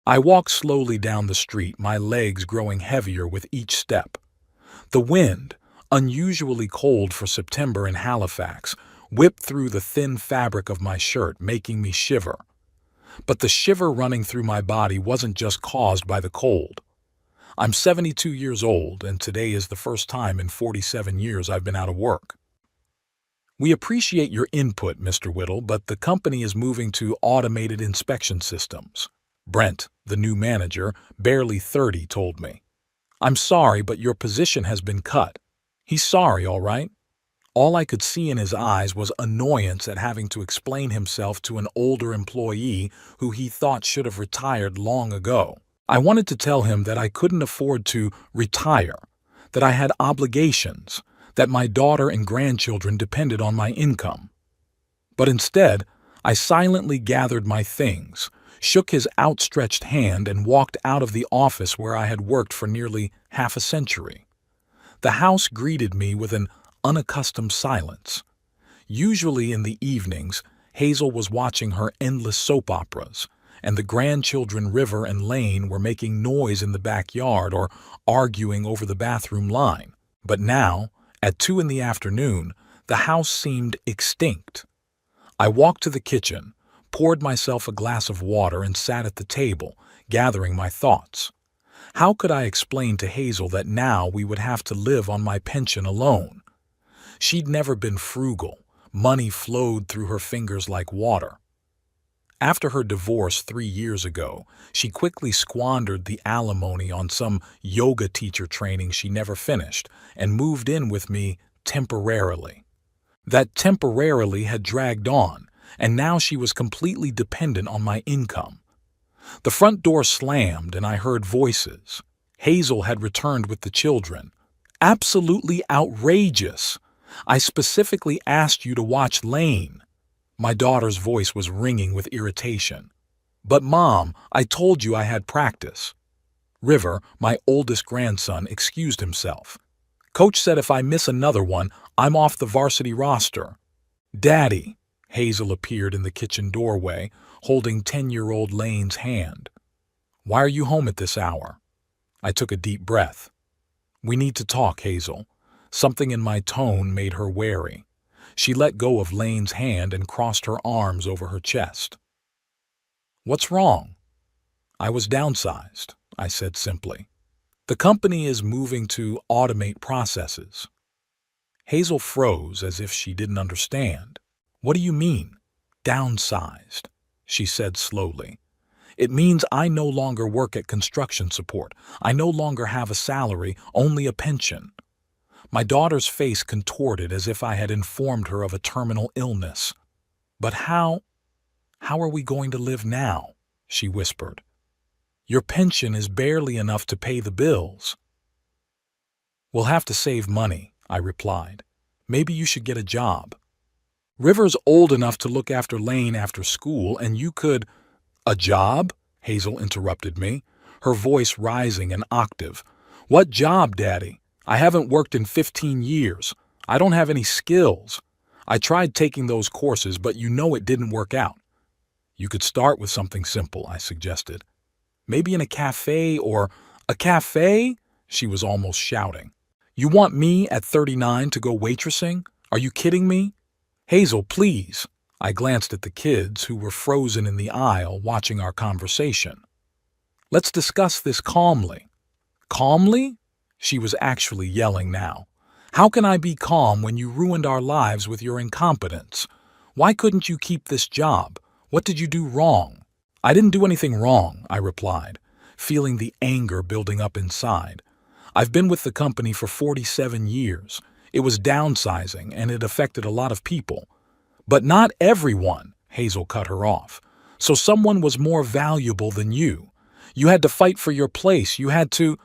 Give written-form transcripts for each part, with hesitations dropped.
I walked slowly down the street, my legs growing heavier with each step. The wind, unusually cold for September in Halifax, whipped through the thin fabric of my shirt, making me shiver. But the shiver running through my body wasn't just caused by the cold. I'm 72 years old, and today is the first time in 47 years I've been out of work. We appreciate your input, Mr. Whittle, but the company is moving to automated inspection systems. Brent, the new manager, barely 30, told me. I'm sorry, but your position has been cut. He's sorry, all right? All I could see in his eyes was annoyance at having to explain himself to an older employee who he thought should have retired long ago. I wanted to tell him that I couldn't afford to retire, that I had obligations, that my daughter and grandchildren depended on my income. But instead, I silently gathered my things, shook his outstretched hand, and walked out of the office where I had worked for nearly half a century. The house greeted me with an unaccustomed silence. Usually in the evenings, Hazel was watching her endless soap operas, and the grandchildren River and Lane were making noise in the backyard or arguing over the bathroom line. But now, at 2 in the afternoon, the house seemed extinct. I walked to the kitchen, poured myself a glass of water, and sat at the table, gathering my thoughts. How could I explain to Hazel that now we would have to live on my pension alone? She'd never been frugal. Money flowed through her fingers like water. After her divorce 3 years ago, she quickly squandered the alimony on some yoga teacher training she never finished and moved in with me temporarily. That temporarily had dragged on, and now she was completely dependent on my income. The front door slammed and I heard voices. Hazel had returned with the children. Absolutely outrageous. I specifically asked you to watch Lane. My daughter's voice was ringing with irritation. But Mom, I told you I had practice. River, my oldest grandson, excused himself. Coach said if I miss another one, I'm off the varsity roster. Daddy, Hazel appeared in the kitchen doorway, holding 10-year-old Lane's hand. Why are you home at this hour? I took a deep breath. We need to talk, Hazel. Something in my tone made her wary. She let go of Lane's hand and crossed her arms over her chest. What's wrong? I was downsized, I said simply. The company is moving to automate processes. Hazel froze as if she didn't understand. What do you mean, downsized? She said slowly. It means I no longer work at construction support. I no longer have a salary, only a pension. My daughter's face contorted as if I had informed her of a terminal illness. But how are we going to live now? She whispered. Your pension is barely enough to pay the bills. We'll have to save money, I replied. Maybe you should get a job. River's old enough to look after Lane after school, and you could— A job? Hazel interrupted me, her voice rising an octave. What job, Daddy? I haven't worked in 15 years. I don't have any skills. I tried taking those courses, but you know it didn't work out. You could start with something simple, I suggested. Maybe in a cafe or— A cafe? She was almost shouting. You want me at 39 to go waitressing? Are you kidding me? Hazel, please. I glanced at the kids who were frozen in the aisle watching our conversation. Let's discuss this calmly. Calmly? She was actually yelling now. How can I be calm when you ruined our lives with your incompetence? Why couldn't you keep this job? What did you do wrong? I didn't do anything wrong, I replied, feeling the anger building up inside. I've been with the company for 47 years. It was downsizing and it affected a lot of people. But not everyone, Hazel cut her off. So someone was more valuable than you. You had to fight for your place. You had to—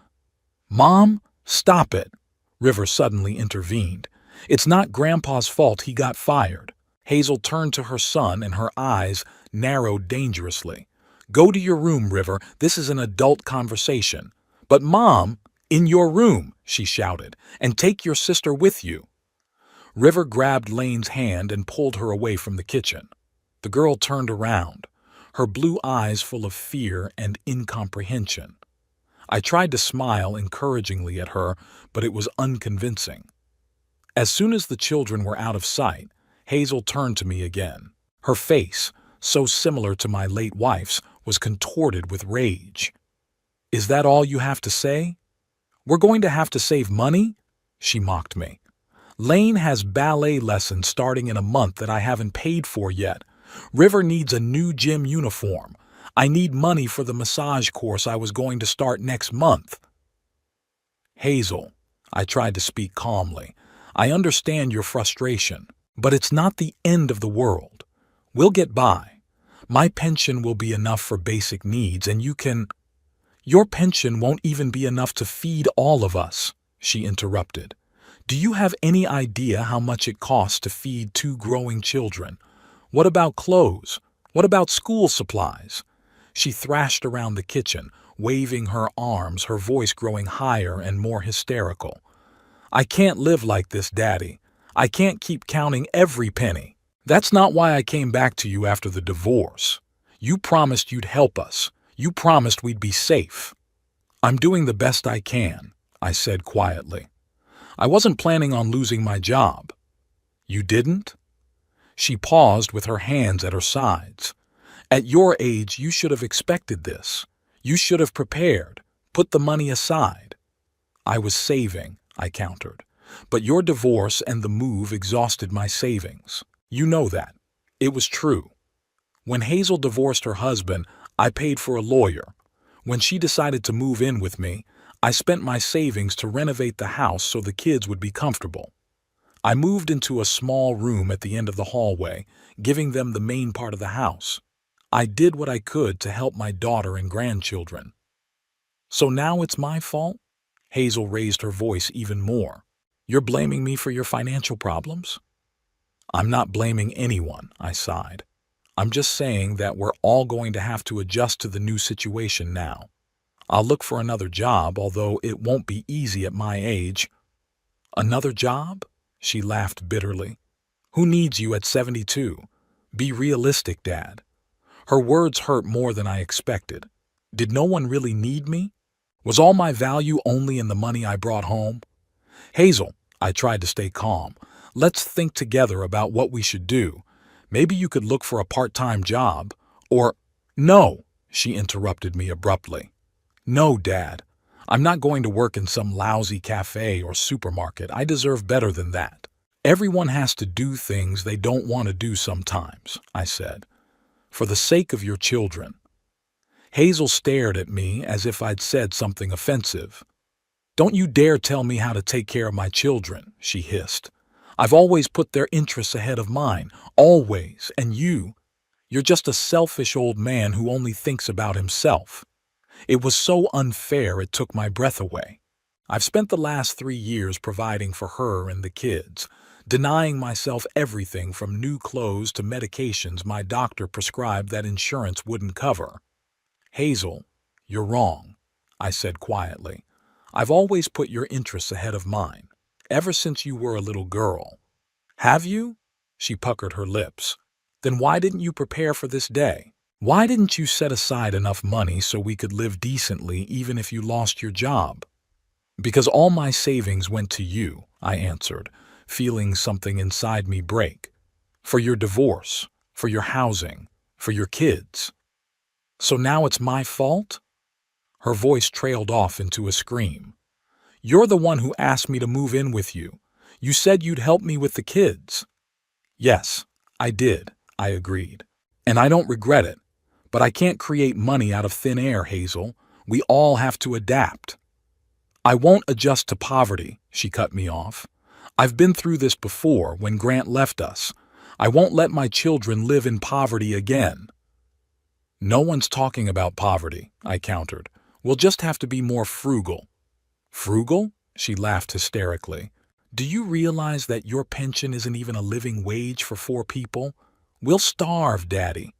Mom, stop it. River suddenly intervened. It's not Grandpa's fault he got fired. Hazel turned to her son and her eyes narrowed dangerously. Go to your room, River. This is an adult conversation. But Mom, in your room, she shouted, and take your sister with you. River grabbed Lane's hand and pulled her away from the kitchen. The girl turned around. her blue eyes full of fear and incomprehension. I tried to smile encouragingly at her, but it was unconvincing. As soon as the children were out of sight, Hazel turned to me again. Her face, so similar to my late wife's, was contorted with rage. "Is that all you have to say? We're going to have to save money?" she mocked me. "Lane has ballet lessons starting in a month that I haven't paid for yet. River needs a new gym uniform. I need money for the massage course I was going to start next month." "Hazel," I tried to speak calmly, "I understand your frustration, but it's not the end of the world. We'll get by. My pension will be enough for basic needs, and you can—" "Your pension won't even be enough to feed all of us," she interrupted. "Do you have any idea how much it costs to feed 2 growing children? What about clothes? What about school supplies?" She thrashed around the kitchen, waving her arms, her voice growing higher and more hysterical. "I can't live like this, Daddy. I can't keep counting every penny. That's not why I came back to you after the divorce. You promised you'd help us. You promised we'd be safe." "I'm doing the best I can," I said quietly. "I wasn't planning on losing my job." "You didn't?" She paused with her hands at her sides. "At your age, you should have expected this. You should have prepared, put the money aside." "I was saving," I countered. "But your divorce and the move exhausted my savings. You know that." It was true. When Hazel divorced her husband, I paid for a lawyer. When she decided to move in with me, I spent my savings to renovate the house so the kids would be comfortable. I moved into a small room at the end of the hallway, giving them the main part of the house. I did what I could to help my daughter and grandchildren. "So now it's my fault?" Hazel raised her voice even more. "You're blaming me for your financial problems?" "I'm not blaming anyone," I sighed. "I'm just saying that we're all going to have to adjust to the new situation now. I'll look for another job, although it won't be easy at my age." "Another job?" She laughed bitterly. "Who needs you at 72? Be realistic, Dad." Her words hurt more than I expected. Did no one really need me? Was all my value only in the money I brought home? "Hazel," I tried to stay calm, "let's think together about what we should do. Maybe you could look for a part-time job, or—" "No," she interrupted me abruptly. "No, Dad. I'm not going to work in some lousy cafe or supermarket. I deserve better than that. Everyone has to do things they don't want to do sometimes," I said. "For the sake of your children." Hazel stared at me as if I'd said something offensive. "Don't you dare tell me how to take care of my children," she hissed. "I've always put their interests ahead of mine, always, and you're just a selfish old man who only thinks about himself." It was so unfair it took my breath away. I've spent the last 3 years providing for her and the kids, denying myself everything from new clothes to medications my doctor prescribed that insurance wouldn't cover. "Hazel, you're wrong," I said quietly. "I've always put your interests ahead of mine, ever since you were a little girl." "Have you?" She puckered her lips. "Then why didn't you prepare for this day? Why didn't you set aside enough money so we could live decently even if you lost your job?" "Because all my savings went to you," I answered, feeling something inside me break. "For your divorce, for your housing, for your kids." "So now it's my fault?" Her voice trailed off into a scream. "You're the one who asked me to move in with you. You said you'd help me with the kids." "Yes, I did," I agreed. "And I don't regret it. But I can't create money out of thin air, Hazel. We all have to adapt." "I won't adjust to poverty," she cut me off. "I've been through this before when Grant left us. I won't let my children live in poverty again." "No one's talking about poverty," I countered. "We'll just have to be more frugal." "Frugal?" She laughed hysterically. "Do you realize that your pension isn't even a living wage for 4 people? We'll starve, Daddy."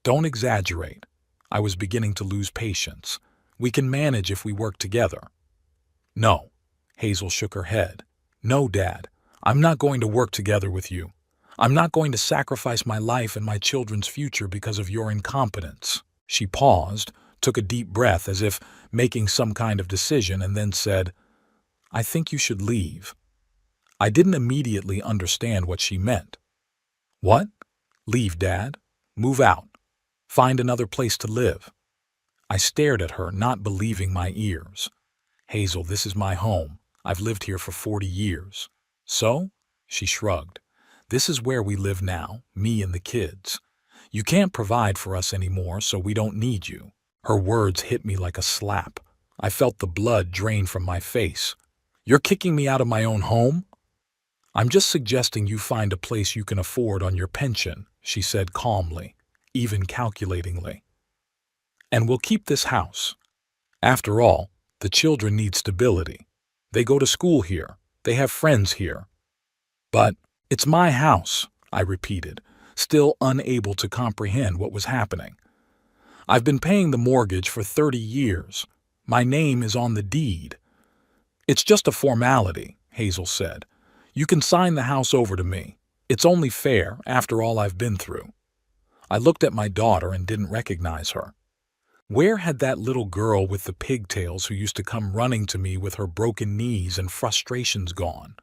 "Don't exaggerate." I was beginning to lose patience. "We can manage if we work together." "No." Hazel shook her head. "No, Dad. I'm not going to work together with you. I'm not going to sacrifice my life and my children's future because of your incompetence." She paused, took a deep breath as if making some kind of decision, and then said, "I think you should leave." I didn't immediately understand what she meant. "What? Leave, Dad? Move out? Find another place to live?" I stared at her, not believing my ears. "Hazel, this is my home. I've lived here for 40 years. So?" She shrugged. "This is where we live now, me and the kids. You can't provide for us anymore, so we don't need you." Her words hit me like a slap. I felt the blood drain from my face. "You're kicking me out of my own home?" "I'm just suggesting you find a place you can afford on your pension," she said calmly, even calculatingly. "And we'll keep this house. After all, the children need stability. They go to school here. They have friends here." "But it's my house," I repeated, still unable to comprehend what was happening. "I've been paying the mortgage for 30 years. My name is on the deed." "It's just a formality," Hazel said. "You can sign the house over to me. It's only fair after all I've been through." I looked at my daughter and didn't recognize her. Where had that little girl with the pigtails who used to come running to me with her broken knees and frustrations gone?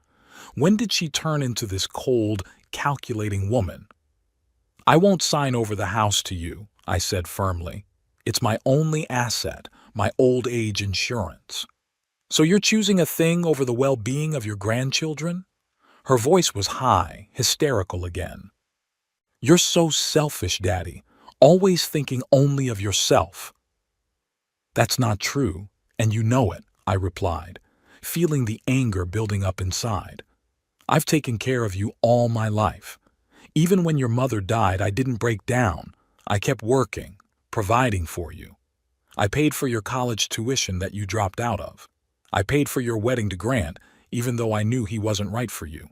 When did she turn into this cold, calculating woman? "I won't sign over the house to you," I said firmly. "It's my only asset, my old age insurance." "So you're choosing a thing over the well-being of your grandchildren?" Her voice was high, hysterical again. "You're so selfish, Daddy, always thinking only of yourself." "That's not true, and you know it," I replied, feeling the anger building up inside. "I've taken care of you all my life. Even when your mother died, I didn't break down. I kept working, providing for you. I paid for your college tuition that you dropped out of. I paid for your wedding to Grant, even though I knew he wasn't right for you.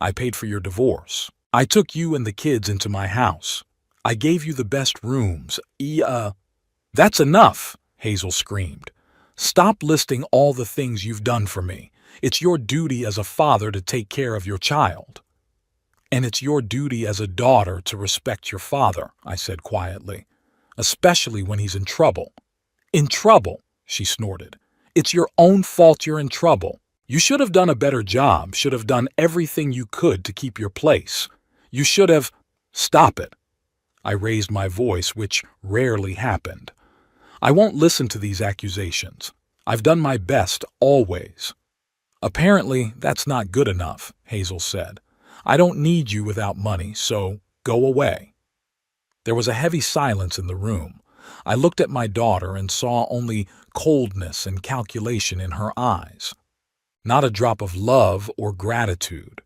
I paid for your divorce. I took you and the kids into my house. I gave you the best rooms. That's enough," Hazel screamed. "Stop listing all the things you've done for me. It's your duty as a father to take care of your child." "And it's your duty as a daughter to respect your father," I said quietly, "especially when he's in trouble." "In trouble?" she snorted. "It's your own fault you're in trouble. You should have done a better job, should have done everything you could to keep your place. You should have—" "Stop it." I raised my voice, which rarely happened. "I won't listen to these accusations. I've done my best, always." "Apparently, that's not good enough," Hazel said. "I don't need you without money, so go away." There was a heavy silence in the room. I looked at my daughter and saw only coldness and calculation in her eyes. Not a drop of love or gratitude.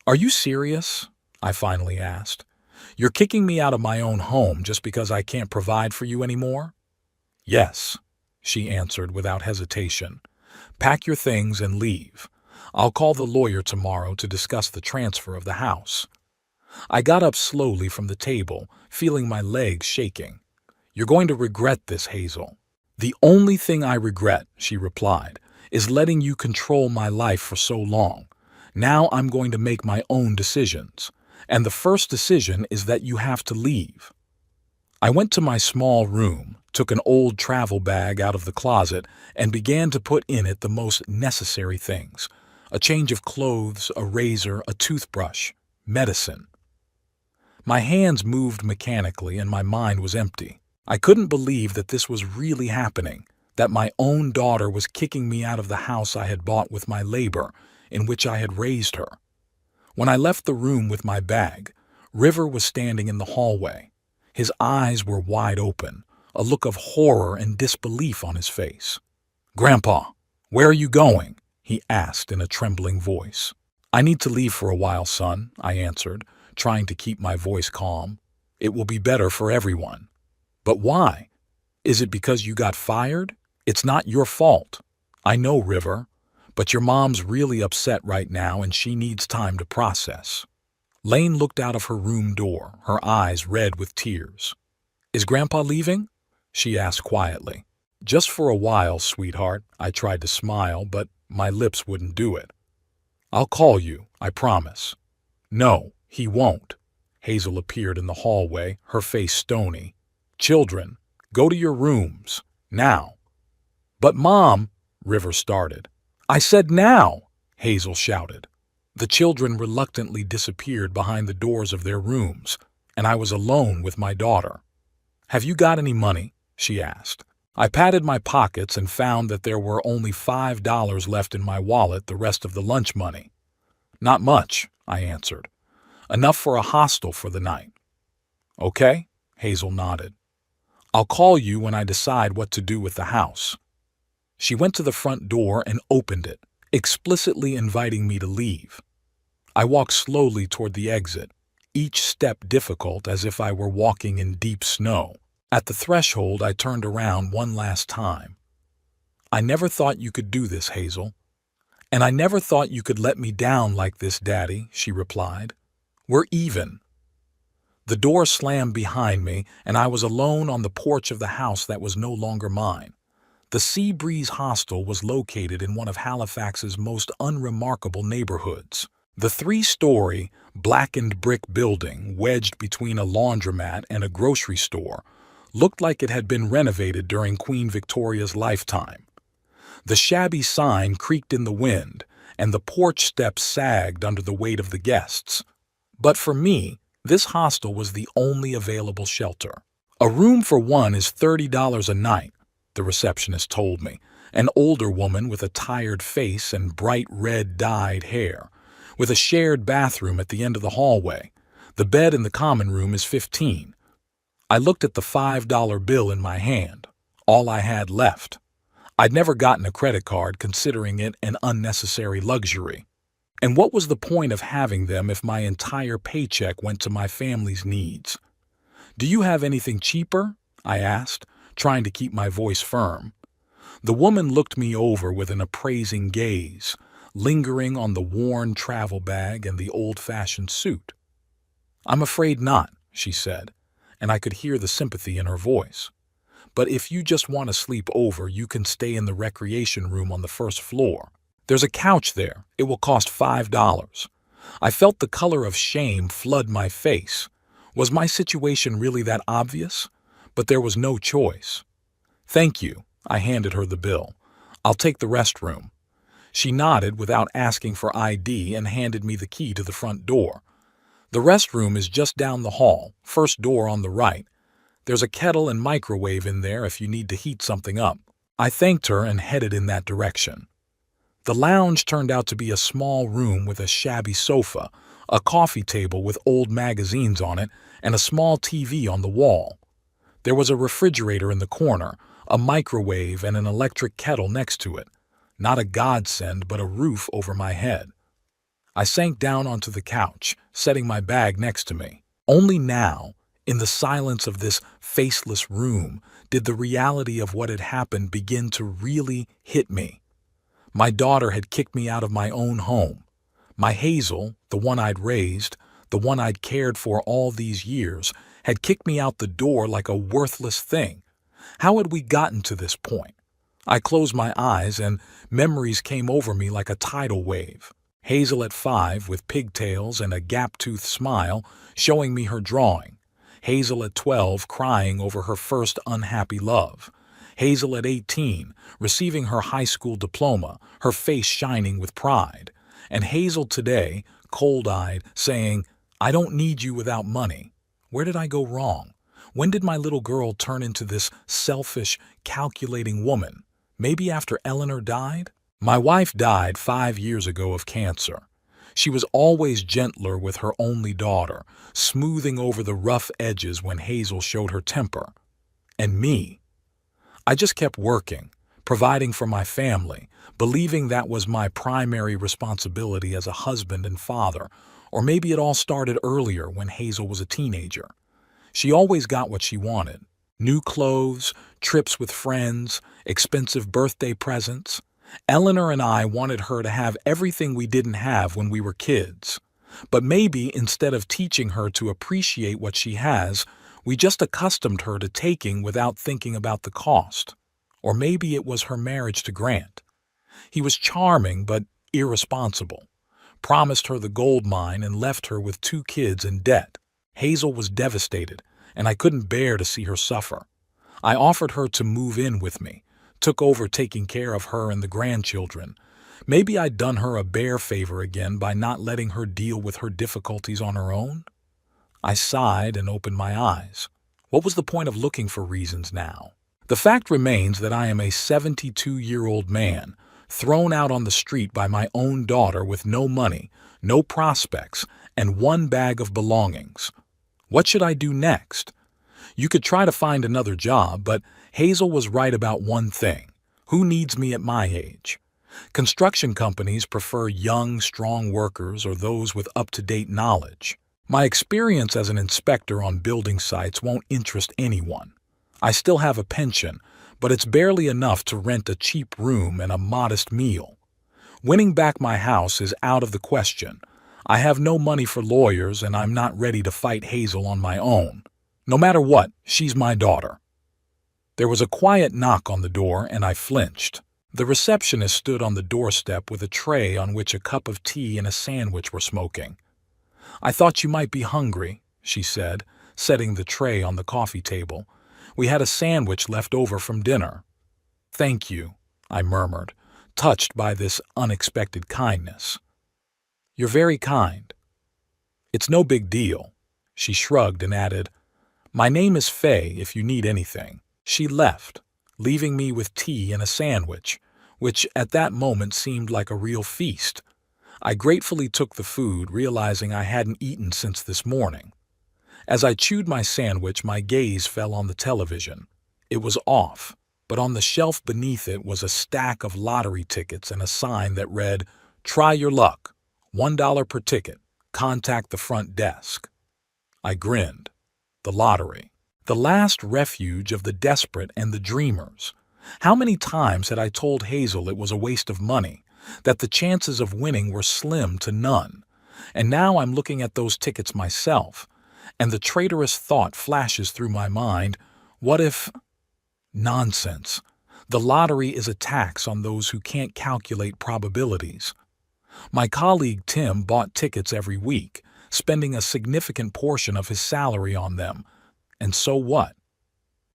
"Are you serious?" I finally asked. "You're kicking me out of my own home just because I can't provide for you anymore?" "Yes," she answered without hesitation. "Pack your things and leave. I'll call the lawyer tomorrow to discuss the transfer of the house." I got up slowly from the table, feeling my legs shaking. "You're going to regret this, Hazel." "The only thing I regret," she replied, "is letting you control my life for so long. Now I'm going to make my own decisions. And the first decision is that you have to leave." I went to my small room, took an old travel bag out of the closet, and began to put in it the most necessary things. A change of clothes, a razor, a toothbrush, medicine. My hands moved mechanically and my mind was empty. I couldn't believe that this was really happening, that my own daughter was kicking me out of the house I had bought with my labor, in which I had raised her. When I left the room with my bag, River was standing in the hallway. His eyes were wide open, a look of horror and disbelief on his face. "Grandpa, where are you going?" he asked in a trembling voice. "I need to leave for a while, son," I answered, trying to keep my voice calm. "It will be better for everyone." "But why? Is it because you got fired? It's not your fault. I know, River, but your mom's really upset right now and she needs time to process." Lane looked out of her room door, her eyes red with tears. "Is Grandpa leaving?" she asked quietly. "Just for a while, sweetheart," I tried to smile, but my lips wouldn't do it. "I'll call you, I promise." "No, He won't. Hazel appeared in the hallway, her face stony. Children, go to your rooms. Now. But Mom, River started. I said now, Hazel shouted. The children reluctantly disappeared behind the doors of their rooms, and I was alone with my daughter. Have you got any money? She asked. I patted my pockets and found that there were only $5 left in my wallet, the rest of the lunch money. Not much, I answered. Enough for a hostel for the night. Okay, Hazel nodded. I'll call you when I decide what to do with the house. She went to the front door and opened it, explicitly inviting me to leave. I walked slowly toward the exit, each step difficult as if I were walking in deep snow. At the threshold, I turned around one last time. I never thought you could do this, Hazel. And I never thought you could let me down like this, Daddy, she replied. We're even. The door slammed behind me, and I was alone on the porch of the house that was no longer mine. The Sea Breeze Hostel was located in one of Halifax's most unremarkable neighborhoods. The 3-story, blackened brick building, wedged between a laundromat and a grocery store, looked like it had been renovated during Queen Victoria's lifetime. The shabby sign creaked in the wind, and the porch steps sagged under the weight of the guests. But for me, this hostel was the only available shelter. A room for one is $30 a night, the receptionist told me, an older woman with a tired face and bright red dyed hair, with a shared bathroom at the end of the hallway. The bed in the common room is $15. I looked at the $5 bill in my hand, all I had left. I'd never gotten a credit card, considering it an unnecessary luxury. And what was the point of having them if my entire paycheck went to my family's needs? Do you have anything cheaper? I asked, trying to keep my voice firm. The woman looked me over with an appraising gaze, lingering on the worn travel bag and the old-fashioned suit. I'm afraid not, she said, and I could hear the sympathy in her voice. But if you just want to sleep over, you can stay in the recreation room on the first floor. There's a couch there. It will cost $5. I felt the color of shame flood my face. Was my situation really that obvious? But there was no choice. Thank you. I handed her the bill. I'll take the restroom. She nodded without asking for ID and handed me the key to the front door. The restroom is just down the hall, first door on the right. There's a kettle and microwave in there if you need to heat something up. I thanked her and headed in that direction. The lounge turned out to be a small room with a shabby sofa, a coffee table with old magazines on it, and a small TV on the wall. There was a refrigerator in the corner, a microwave, and an electric kettle next to it. Not a godsend, but a roof over my head. I sank down onto the couch, setting my bag next to me. Only now, in the silence of this faceless room, did the reality of what had happened begin to really hit me. My daughter had kicked me out of my own home. My Hazel, the one I'd raised, the one I'd cared for all these years, had kicked me out the door like a worthless thing. How had we gotten to this point? I closed my eyes and memories came over me like a tidal wave. Hazel at 5 with pigtails and a gap-toothed smile showing me her drawing. Hazel at 12 crying over her first unhappy love. Hazel at 18 receiving her high school diploma, her face shining with pride. And Hazel today, cold-eyed, saying, I don't need you without money. Where did I go wrong? When did my little girl turn into this selfish, calculating woman? Maybe after Eleanor died? My wife died 5 years ago of cancer. She was always gentler with her only daughter, smoothing over the rough edges when Hazel showed her temper. And me. I just kept working, providing for my family, believing that was my primary responsibility as a husband and father, or maybe it all started earlier when Hazel was a teenager. She always got what she wanted. New clothes, trips with friends, expensive birthday presents. Eleanor and I wanted her to have everything we didn't have when we were kids. But maybe instead of teaching her to appreciate what she has, we just accustomed her to taking without thinking about the cost. Or maybe it was her marriage to Grant. He was charming but irresponsible. promised her the gold mine, and left her with 2 kids in debt. Hazel was devastated, and I couldn't bear to see her suffer. I offered her to move in with me, took over taking care of her and the grandchildren. Maybe I'd done her a bare favor again by not letting her deal with her difficulties on her own. I sighed and opened my eyes. What was the point of looking for reasons now? The fact remains that I am a 72-year-old man, thrown out on the street by my own daughter with no money, no prospects, and 1 bag of belongings. What should I do next? You could try to find another job, but Hazel was right about one thing. Who needs me at my age? Construction companies prefer young, strong workers or those with up-to-date knowledge. My experience as an inspector on building sites won't interest anyone. I still have a pension, but it's barely enough to rent a cheap room and a modest meal. Winning back my house is out of the question. I have no money for lawyers, and I'm not ready to fight Hazel on my own. No matter what, she's my daughter. There was a quiet knock on the door, and I flinched. The receptionist stood on the doorstep with a tray on which a cup of tea and a sandwich were smoking. "I thought you might be hungry," she said, setting the tray on the coffee table. "We had a sandwich left over from dinner." "Thank you," I murmured, touched by this unexpected kindness. "You're very kind." "It's no big deal." She shrugged and added, "My name is Faye if you need anything." She left, leaving me with tea and a sandwich, which at that moment seemed like a real feast. I gratefully took the food, realizing I hadn't eaten since this morning. As I chewed my sandwich, my gaze fell on the television. It was off, but on the shelf beneath it was a stack of lottery tickets and a sign that read, "Try your luck. $1 per ticket. Contact the front desk." I grinned. The lottery. The last refuge of the desperate and the dreamers. How many times had I told Hazel it was a waste of money, that the chances of winning were slim to none? And now I'm looking at those tickets myself, and the traitorous thought flashes through my mind, what if... Nonsense. The lottery is a tax on those who can't calculate probabilities. My colleague Tim bought tickets every week, spending a significant portion of his salary on them. And so what?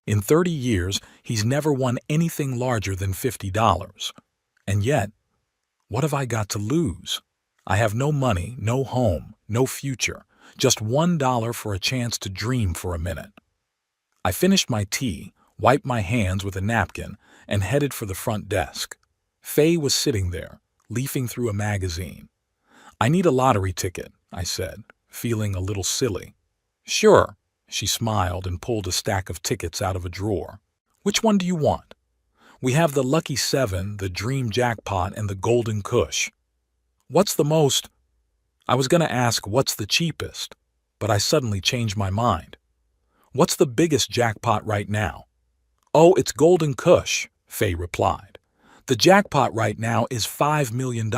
In 30 years, he's never won anything larger than $50. And yet, what have I got to lose? I have no money, no home, no future, just $1 for a chance to dream for a minute. I finished my tea, wiped my hands with a napkin, and headed for the front desk. Faye was sitting there, leafing through a magazine. "I need a lottery ticket," I said, feeling a little silly. "Sure." She smiled and pulled a stack of tickets out of a drawer. "Which one do you want?" "We have the Lucky 7, the Dream Jackpot, and the Golden Cush." "What's the most—" I was going to ask what's the cheapest, but I suddenly changed my mind. "What's the biggest jackpot right now?" "Oh, it's Golden Cush," Faye replied. "The jackpot right now is $5 million.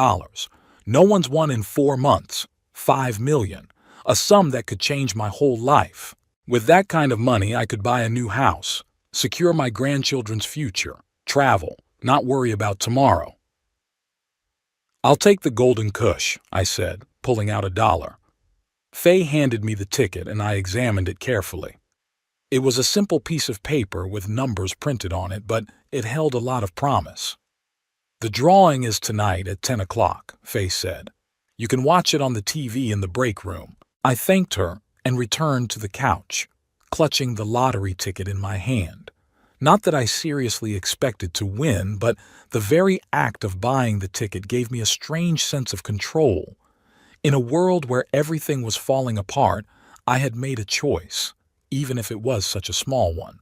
No one's won in 4 months. $5 million. A sum that could change my whole life. With that kind of money, I could buy a new house, secure my grandchildren's future, travel, not worry about tomorrow." "I'll take the Golden Cush," I said, pulling out $1. Faye handed me the ticket and I examined it carefully. It was a simple piece of paper with numbers printed on it, but it held a lot of promise. "The drawing is tonight at 10 o'clock, Faye said. "You can watch it on the TV in the break room." I thanked her and returned to the couch, clutching the lottery ticket in my hand. Not that I seriously expected to win, but the very act of buying the ticket gave me a strange sense of control. In a world where everything was falling apart, I had made a choice, even if it was such a small one.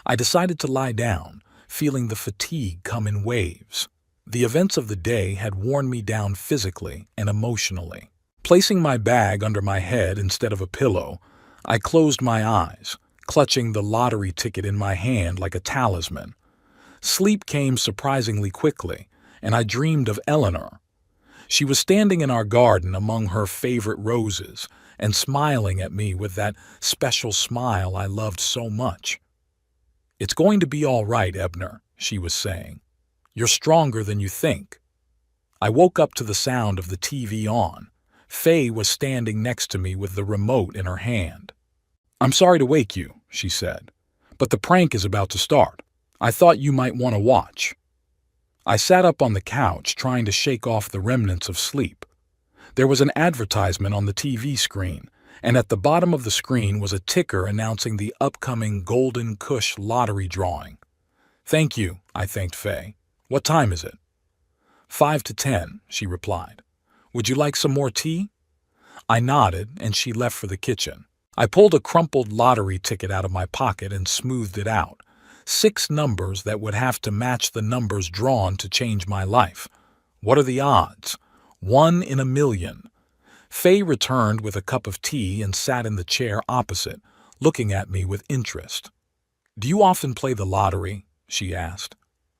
I decided to lie down, feeling the fatigue come in waves. The events of the day had worn me down physically and emotionally. Placing my bag under my head instead of a pillow, I closed my eyes, clutching the lottery ticket in my hand like a talisman. Sleep came surprisingly quickly, and I dreamed of Eleanor. She was standing in our garden among her favorite roses and smiling at me with that special smile I loved so much. "It's going to be all right, Ebner," she was saying. "You're stronger than you think." I woke up to the sound of the TV on. Faye was standing next to me with the remote in her hand. "I'm sorry to wake you," she said, "but the prank is about to start. I thought you might want to watch." I sat up on the couch trying to shake off the remnants of sleep. There was an advertisement on the TV screen, and at the bottom of the screen was a ticker announcing the upcoming Golden Cush lottery drawing. "Thank you," I thanked Faye. "What time is it?" 5 to 10, she replied. "Would you like some more tea?" I nodded, and she left for the kitchen. I pulled a crumpled lottery ticket out of my pocket and smoothed it out. 6 numbers that would have to match the numbers drawn to change my life. What are the odds? 1 in a million. Faye returned with a cup of tea and sat in the chair opposite, looking at me with interest. "Do you often play the lottery?" she asked.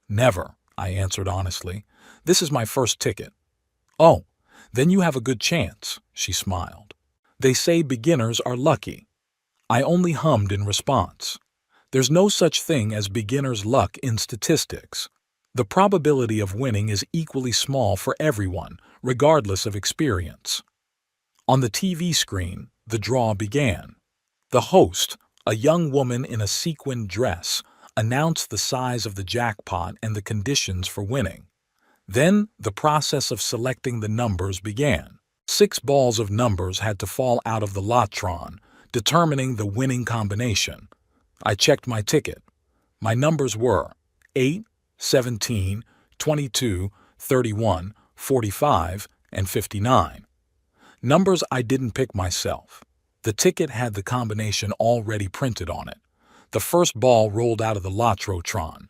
"Never," I answered honestly. "This is my first ticket." "Oh, then you have a good chance," she smiled. "They say beginners are lucky." I only hummed in response. There's no such thing as beginner's luck in statistics. The probability of winning is equally small for everyone, regardless of experience. On the TV screen, the draw began. The host, a young woman in a sequined dress, announced the size of the jackpot and the conditions for winning. Then the process of selecting the numbers began. 6 balls of numbers had to fall out of the lotron, determining the winning combination. I checked my ticket. My numbers were 8, 17, 22, 31, 45, and 59. Numbers I didn't pick myself. The ticket had the combination already printed on it. The first ball rolled out of the lotrotron.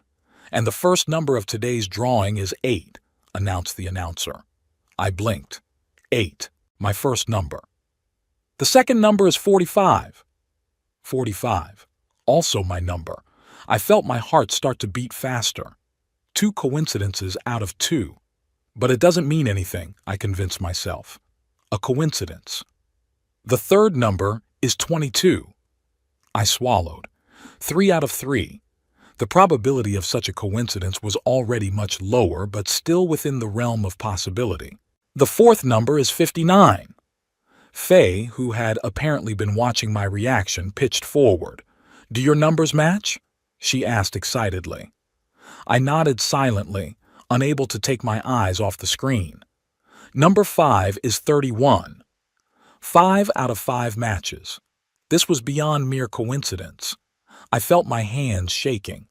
"And the first number of today's drawing is 8, announced the announcer. I blinked. 8, my first number. "The second number is 45. 45, also my number. I felt my heart start to beat faster. 2 coincidences out of 2. But it doesn't mean anything, I convinced myself. A coincidence. "The third number is 22. I swallowed. 3 out of 3. The probability of such a coincidence was already much lower, but still within the realm of possibility. "The fourth number is 59. Faye, who had apparently been watching my reaction, pitched forward. "Do your numbers match?" she asked excitedly. I nodded silently, unable to take my eyes off the screen. "Number 5 is 31. 5 out of 5 matches. This was beyond mere coincidence. I felt my hands shaking.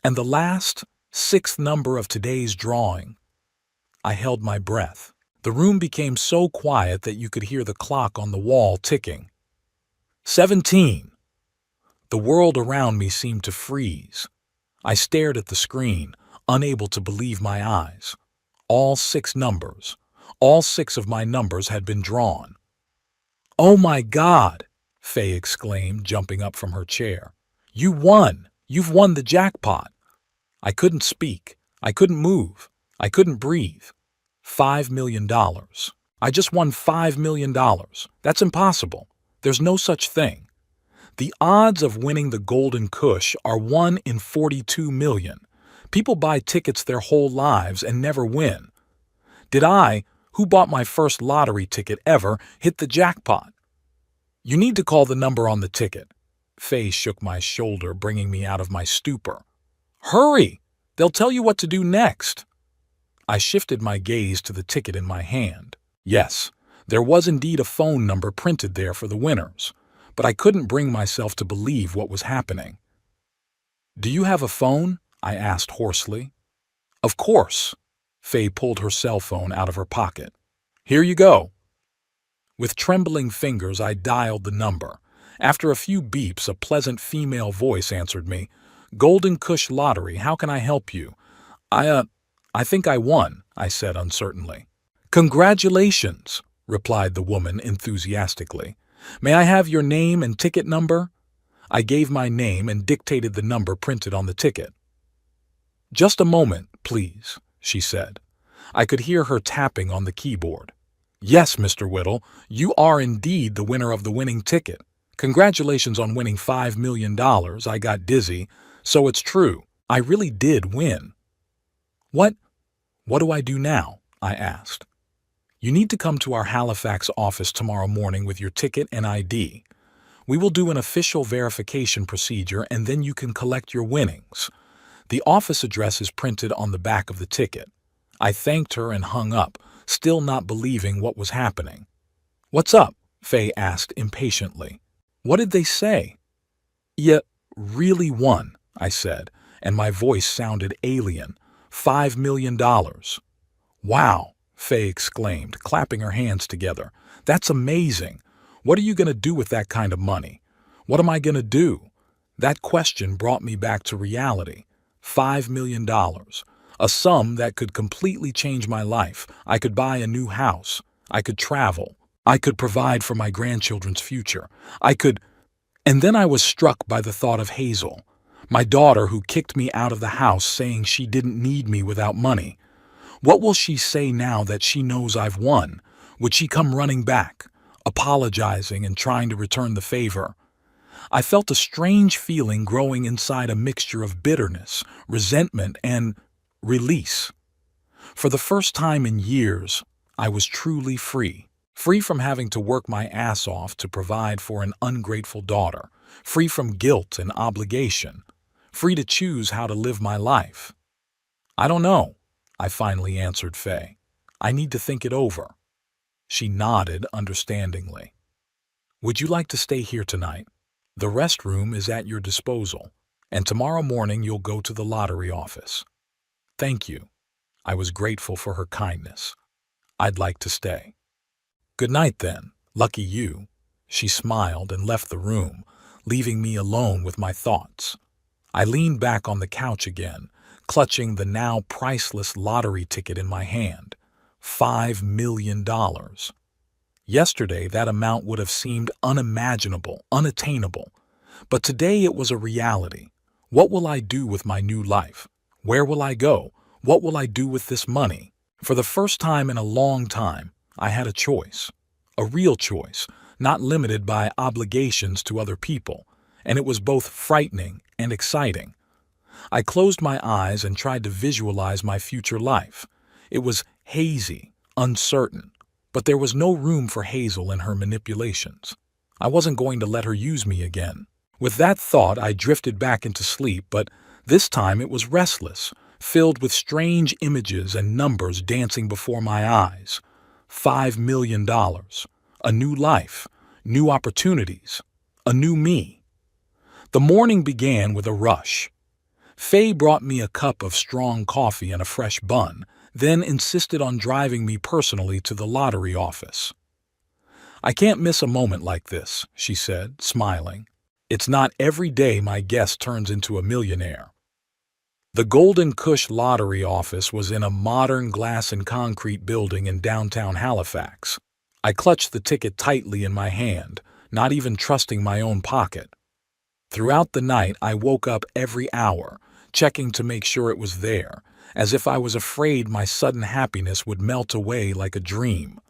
"And the last, 6th number of today's drawing." I held my breath. The room became so quiet that you could hear the clock on the wall ticking. 17. The world around me seemed to freeze. I stared at the screen, unable to believe my eyes. All 6 numbers, all 6 of my numbers had been drawn. "Oh my God!" Faye exclaimed, jumping up from her chair. "You won! You've won the jackpot!" I couldn't speak. I couldn't move. I couldn't breathe. $5 million. I just won $5 million. That's impossible. There's no such thing. The odds of winning the Golden Cush are 1 in 42 million. People buy tickets their whole lives and never win. Did I, who bought my first lottery ticket ever, hit the jackpot? "You need to call the number on the ticket." Faye shook my shoulder, bringing me out of my stupor. "Hurry! They'll tell you what to do next." I shifted my gaze to the ticket in my hand. Yes, there was indeed a phone number printed there for the winners, but I couldn't bring myself to believe what was happening. "Do you have a phone?" I asked hoarsely. "Of course." Faye pulled her cell phone out of her pocket. "Here you go." With trembling fingers, I dialed the number. After a few beeps, a pleasant female voice answered me. "Golden Cush Lottery, how can I help you?" I think I won," I said uncertainly. "Congratulations," replied the woman enthusiastically. "May I have your name and ticket number?" I gave my name and dictated the number printed on the ticket. "Just a moment, please," she said. I could hear her tapping on the keyboard. "Yes, Mr. Whittle, you are indeed the winner of the winning ticket. Congratulations on winning $5 million. I got dizzy. So it's true. I really did win." What do I do now?" I asked. You need to come to our Halifax office tomorrow morning with your ticket and ID. We will do an official verification procedure and then you can collect your winnings. The office address is printed on the back of the ticket. I thanked her and hung up, still not believing what was happening. What's up? Faye asked impatiently. What did they say? You really won, I said, and my voice sounded alien. $5 million. Wow, Faye exclaimed, clapping her hands together. That's amazing. What are you going to do with that kind of money? What am I going to do? That question brought me back to reality. $5 million. A sum that could completely change my life. I could buy a new house. I could travel. I could provide for my grandchildren's future. And then I was struck by the thought of Hazel, my daughter who kicked me out of the house saying she didn't need me without money. What will she say now that she knows I've won? Would she come running back, apologizing and trying to return the favor? I felt a strange feeling growing inside, a mixture of bitterness, resentment, and release. For the first time in years, I was truly free. Free from having to work my ass off to provide for an ungrateful daughter. Free from guilt and obligation. Free to choose how to live my life. I don't know, I finally answered Faye. I need to think it over. She nodded understandingly. Would you like to stay here tonight? The restroom is at your disposal, and tomorrow morning you'll go to the lottery office. Thank you. I was grateful for her kindness. I'd like to stay. Good night then, lucky you. She smiled and left the room, leaving me alone with my thoughts. I leaned back on the couch again, clutching the now priceless lottery ticket in my hand. $5 million. Yesterday, that amount would have seemed unimaginable, unattainable. But today it was a reality. What will I do with my new life? Where will I go? What will I do with this money? For the first time in a long time, I had a choice. A real choice, not limited by obligations to other people. And it was both frightening and exciting. I closed my eyes and tried to visualize my future life. It was hazy, uncertain. But there was no room for Hazel and her manipulations. I wasn't going to let her use me again. With that thought, I drifted back into sleep, but this time it was restless, filled with strange images and numbers dancing before my eyes. $5 million. A new life. New opportunities. A new me. The morning began with a rush. Faye brought me a cup of strong coffee and a fresh bun, then insisted on driving me personally to the lottery office. I can't miss a moment like this, she said, smiling. It's not every day my guest turns into a millionaire. The Golden Cush Lottery office was in a modern glass and concrete building in downtown Halifax. I clutched the ticket tightly in my hand, not even trusting my own pocket. Throughout the night, I woke up every hour, checking to make sure it was there, as if I was afraid my sudden happiness would melt away like a dream.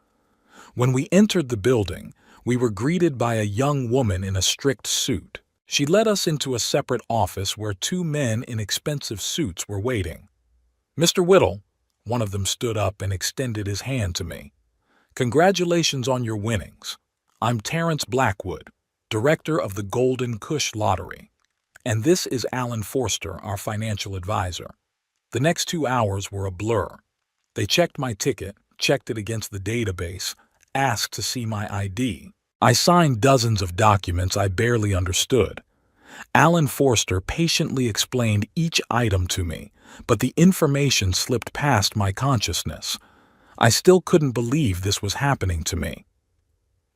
When we entered the building, we were greeted by a young woman in a strict suit. She led us into a separate office where two men in expensive suits were waiting. Mr. Whittle, one of them stood up and extended his hand to me. Congratulations on your winnings. I'm Terrence Blackwood, director of the Golden Cush Lottery. And this is Alan Forster, our financial advisor. The next 2 hours were a blur. They checked my ticket, checked it against the database, asked to see my ID. I signed dozens of documents I barely understood. Alan Forster patiently explained each item to me, but the information slipped past my consciousness. I still couldn't believe this was happening to me.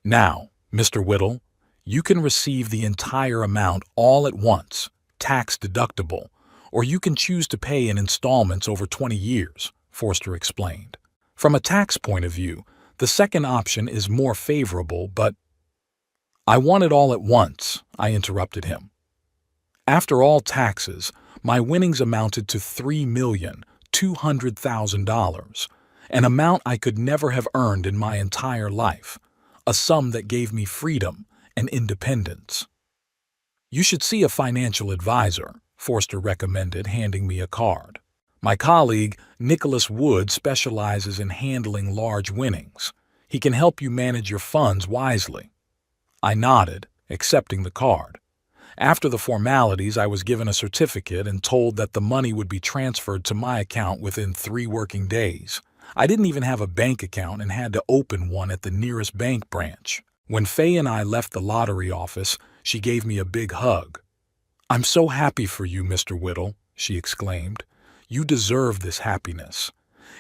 Now, Mr. Whittle, you can receive the entire amount all at once, tax deductible, or you can choose to pay in installments over 20 years, Forster explained. From a tax point of view, the second option is more favorable, but I want it all at once, I interrupted him. After all taxes, my winnings amounted to $3,200,000, an amount I could never have earned in my entire life, a sum that gave me freedom and independence. You should see a financial advisor, Forster recommended, handing me a card. My colleague, Nicholas Wood specializes in handling large winnings. He can help you manage your funds wisely." I nodded, accepting the card. After the formalities, I was given a certificate and told that the money would be transferred to my account within 3 working days. I didn't even have a bank account and had to open one at the nearest bank branch. When Faye and I left the lottery office, she gave me a big hug. "I'm so happy for you, Mr. Whittle," she exclaimed. "You deserve this happiness."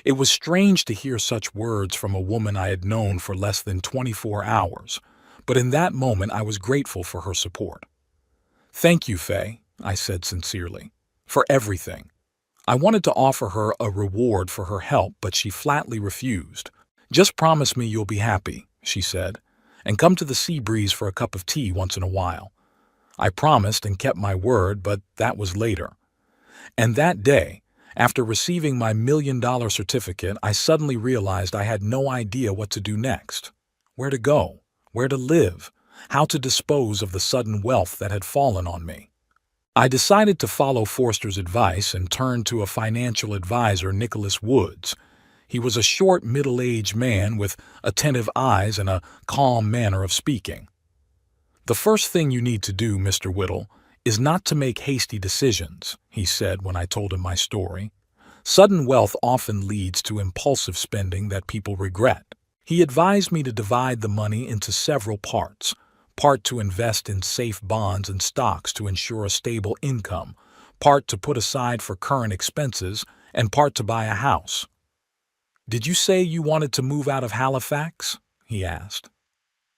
It was strange to hear such words from a woman I had known for less than 24 hours, but in that moment I was grateful for her support. "Thank you, Faye," I said sincerely, "for everything." I wanted to offer her a reward for her help, but she flatly refused. "Just promise me you'll be happy," she said, "and come to the Sea Breeze for a cup of tea once in a while." I promised and kept my word, but that was later. And that day, after receiving my $1 million certificate, I suddenly realized I had no idea what to do next. Where to go, where to live, how to dispose of the sudden wealth that had fallen on me. I decided to follow Forster's advice and turned to a financial advisor, Nicholas Woods. He was a short, middle-aged man with attentive eyes and a calm manner of speaking. "The first thing you need to do, Mr. Whittle, is not to make hasty decisions," he said when I told him my story. "Sudden wealth often leads to impulsive spending that people regret." He advised me to divide the money into several parts: part to invest in safe bonds and stocks to ensure a stable income, part to put aside for current expenses, and part to buy a house. "Did you say you wanted to move out of Halifax?" he asked.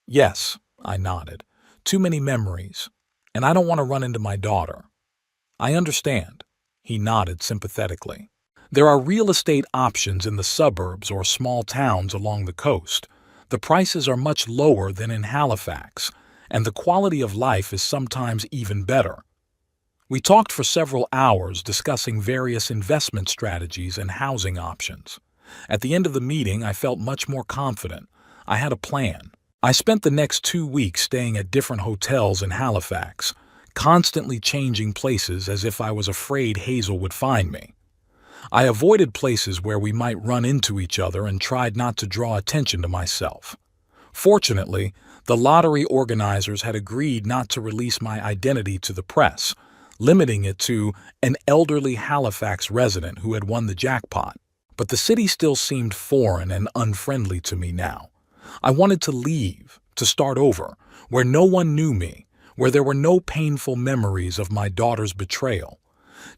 "Yes," I nodded. "Too many memories, and I don't want to run into my daughter." "I understand." He nodded sympathetically. "There are real estate options in the suburbs or small towns along the coast. The prices are much lower than in Halifax, and the quality of life is sometimes even better." We talked for several hours discussing various investment strategies and housing options. At the end of the meeting, I felt much more confident. I had a plan. I spent the next 2 weeks staying at different hotels in Halifax, constantly changing places as if I was afraid Hazel would find me. I avoided places where we might run into each other and tried not to draw attention to myself. Fortunately, the lottery organizers had agreed not to release my identity to the press, limiting it to an elderly Halifax resident who had won the jackpot. But the city still seemed foreign and unfriendly to me now. I wanted to leave, to start over, where no one knew me, where there were no painful memories of my daughter's betrayal.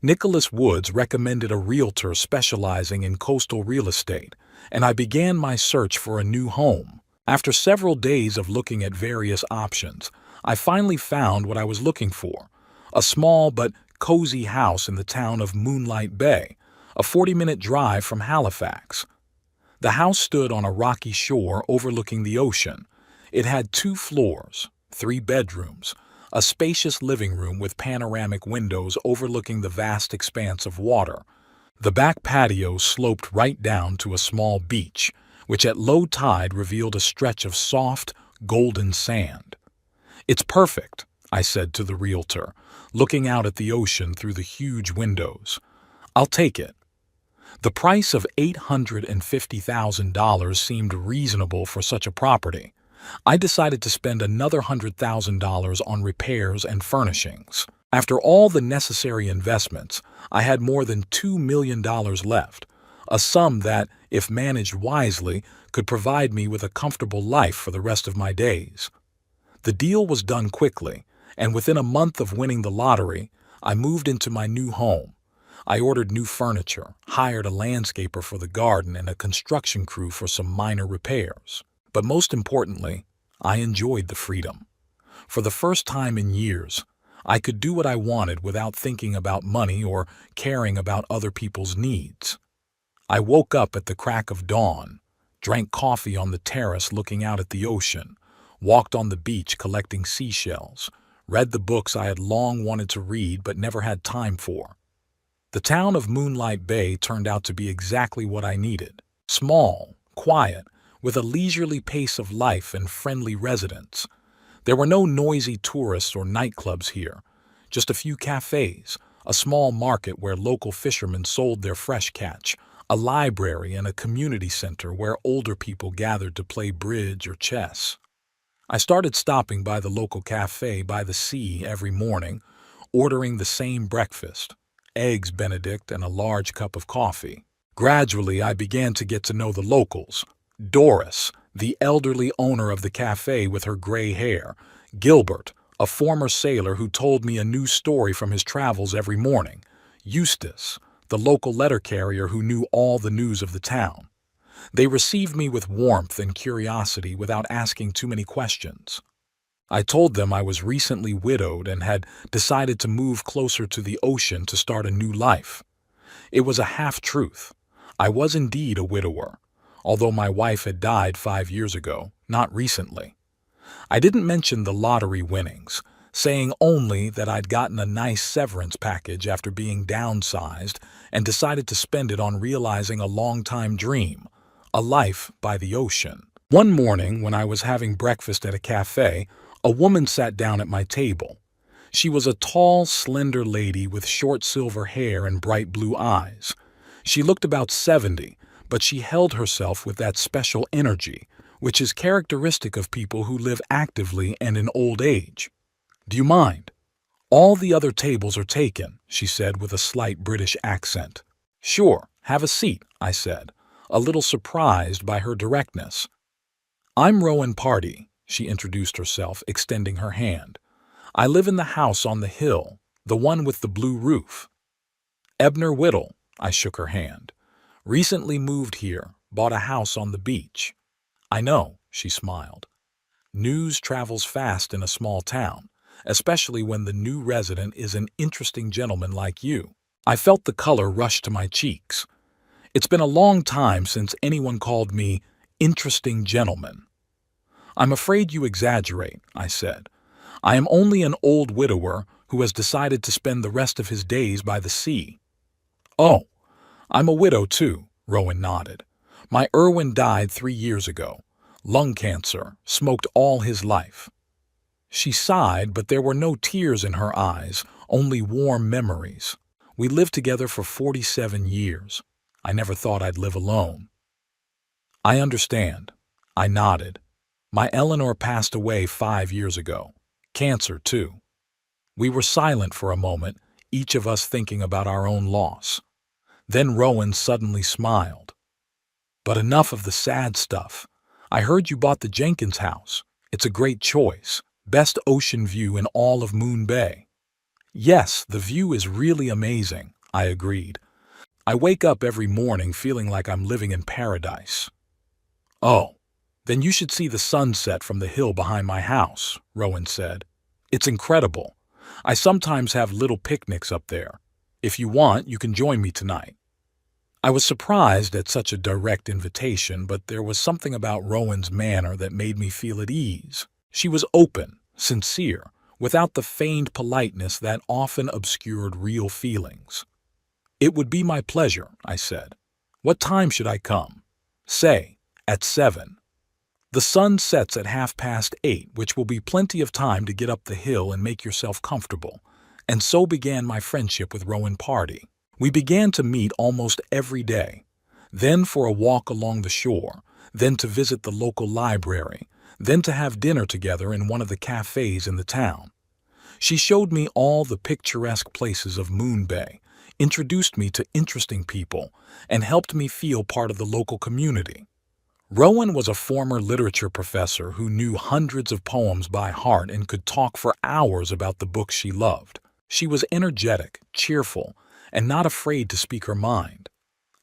Nicholas Woods recommended a realtor specializing in coastal real estate, and I began my search for a new home. After several days of looking at various options, I finally found what I was looking for: a small but cozy house in the town of Moonlight Bay, a 40-minute drive from Halifax. The house stood on a rocky shore overlooking the ocean. It had 2 floors, 3 bedrooms, a spacious living room with panoramic windows overlooking the vast expanse of water. The back patio sloped right down to a small beach, which at low tide revealed a stretch of soft, golden sand. "It's perfect," I said to the realtor, looking out at the ocean through the huge windows. "I'll take it." The price of $850,000 seemed reasonable for such a property. I decided to spend another $100,000 on repairs and furnishings. After all the necessary investments, I had more than $2 million left, a sum that, if managed wisely, could provide me with a comfortable life for the rest of my days. The deal was done quickly, and within a month of winning the lottery, I moved into my new home. I ordered new furniture, hired a landscaper for the garden, and a construction crew for some minor repairs. But most importantly, I enjoyed the freedom. For the first time in years, I could do what I wanted without thinking about money or caring about other people's needs. I woke up at the crack of dawn, drank coffee on the terrace looking out at the ocean, walked on the beach collecting seashells, read the books I had long wanted to read but never had time for. The town of Moonlight Bay turned out to be exactly what I needed: small, quiet, with a leisurely pace of life and friendly residents. There were no noisy tourists or nightclubs here, just a few cafes, a small market where local fishermen sold their fresh catch, a library, and a community center where older people gathered to play bridge or chess. I started stopping by the local cafe by the sea every morning, ordering the same breakfast, eggs Benedict and a large cup of coffee. Gradually, I began to get to know the locals. Doris, the elderly owner of the cafe with her gray hair; Gilbert, a former sailor who told me a new story from his travels every morning; Eustace, the local letter carrier who knew all the news of the town. They received me with warmth and curiosity without asking too many questions. I told them I was recently widowed and had decided to move closer to the ocean to start a new life. It was a half-truth. I was indeed a widower, although my wife had died 5 years ago, not recently. I didn't mention the lottery winnings, saying only that I'd gotten a nice severance package after being downsized and decided to spend it on realizing a long-time dream, a life by the ocean. One morning, when I was having breakfast at a cafe, a woman sat down at my table. She was a tall, slender lady with short silver hair and bright blue eyes. She looked about 70, but she held herself with that special energy, which is characteristic of people who live actively and in old age. "Do you mind? All the other tables are taken," she said with a slight British accent. "Sure, have a seat," I said, a little surprised by her directness. "I'm Rowan Party," she introduced herself, extending her hand. "I live in the house on the hill, the one with the blue roof." "Ebner Whittle," I shook her hand. "Recently moved here, bought a house on the beach." "I know," she smiled. News travels fast in a small town, especially when the new resident is an interesting gentleman like you. I felt the color rush to my cheeks. It's been a long time since anyone called me interesting gentleman. "I'm afraid you exaggerate," I said. "I am only an old widower who has decided to spend the rest of his days by the sea." "Oh, I'm a widow too," Rowan nodded. "My Irwin died 3 years ago. Lung cancer, smoked all his life." She sighed, but there were no tears in her eyes, only warm memories. We lived together for 47 years. I never thought I'd live alone. "I understand." I nodded. "My Eleanor passed away 5 years ago. Cancer, too." We were silent for a moment, each of us thinking about our own loss. Then Rowan suddenly smiled. "But enough of the sad stuff. I heard you bought the Jenkins house. It's a great choice. Best ocean view in all of Moon Bay." "Yes, the view is really amazing," I agreed. "I wake up every morning feeling like I'm living in paradise." "Oh, then you should see the sunset from the hill behind my house," Rowan said. "It's incredible. I sometimes have little picnics up there. If you want, you can join me tonight." I was surprised at such a direct invitation, but there was something about Rowan's manner that made me feel at ease. She was open, sincere, without the feigned politeness that often obscured real feelings. "It would be my pleasure," I said. "What time should I come?" "Say, at 7. The sun sets at 8:30, which will be plenty of time to get up the hill and make yourself comfortable." And so began my friendship with Rowan Party. We began to meet almost every day, then for a walk along the shore, then to visit the local library, then to have dinner together in one of the cafes in the town. She showed me all the picturesque places of Moon Bay, introduced me to interesting people, and helped me feel part of the local community. Rowan was a former literature professor who knew hundreds of poems by heart and could talk for hours about the books she loved. She was energetic, cheerful, and not afraid to speak her mind.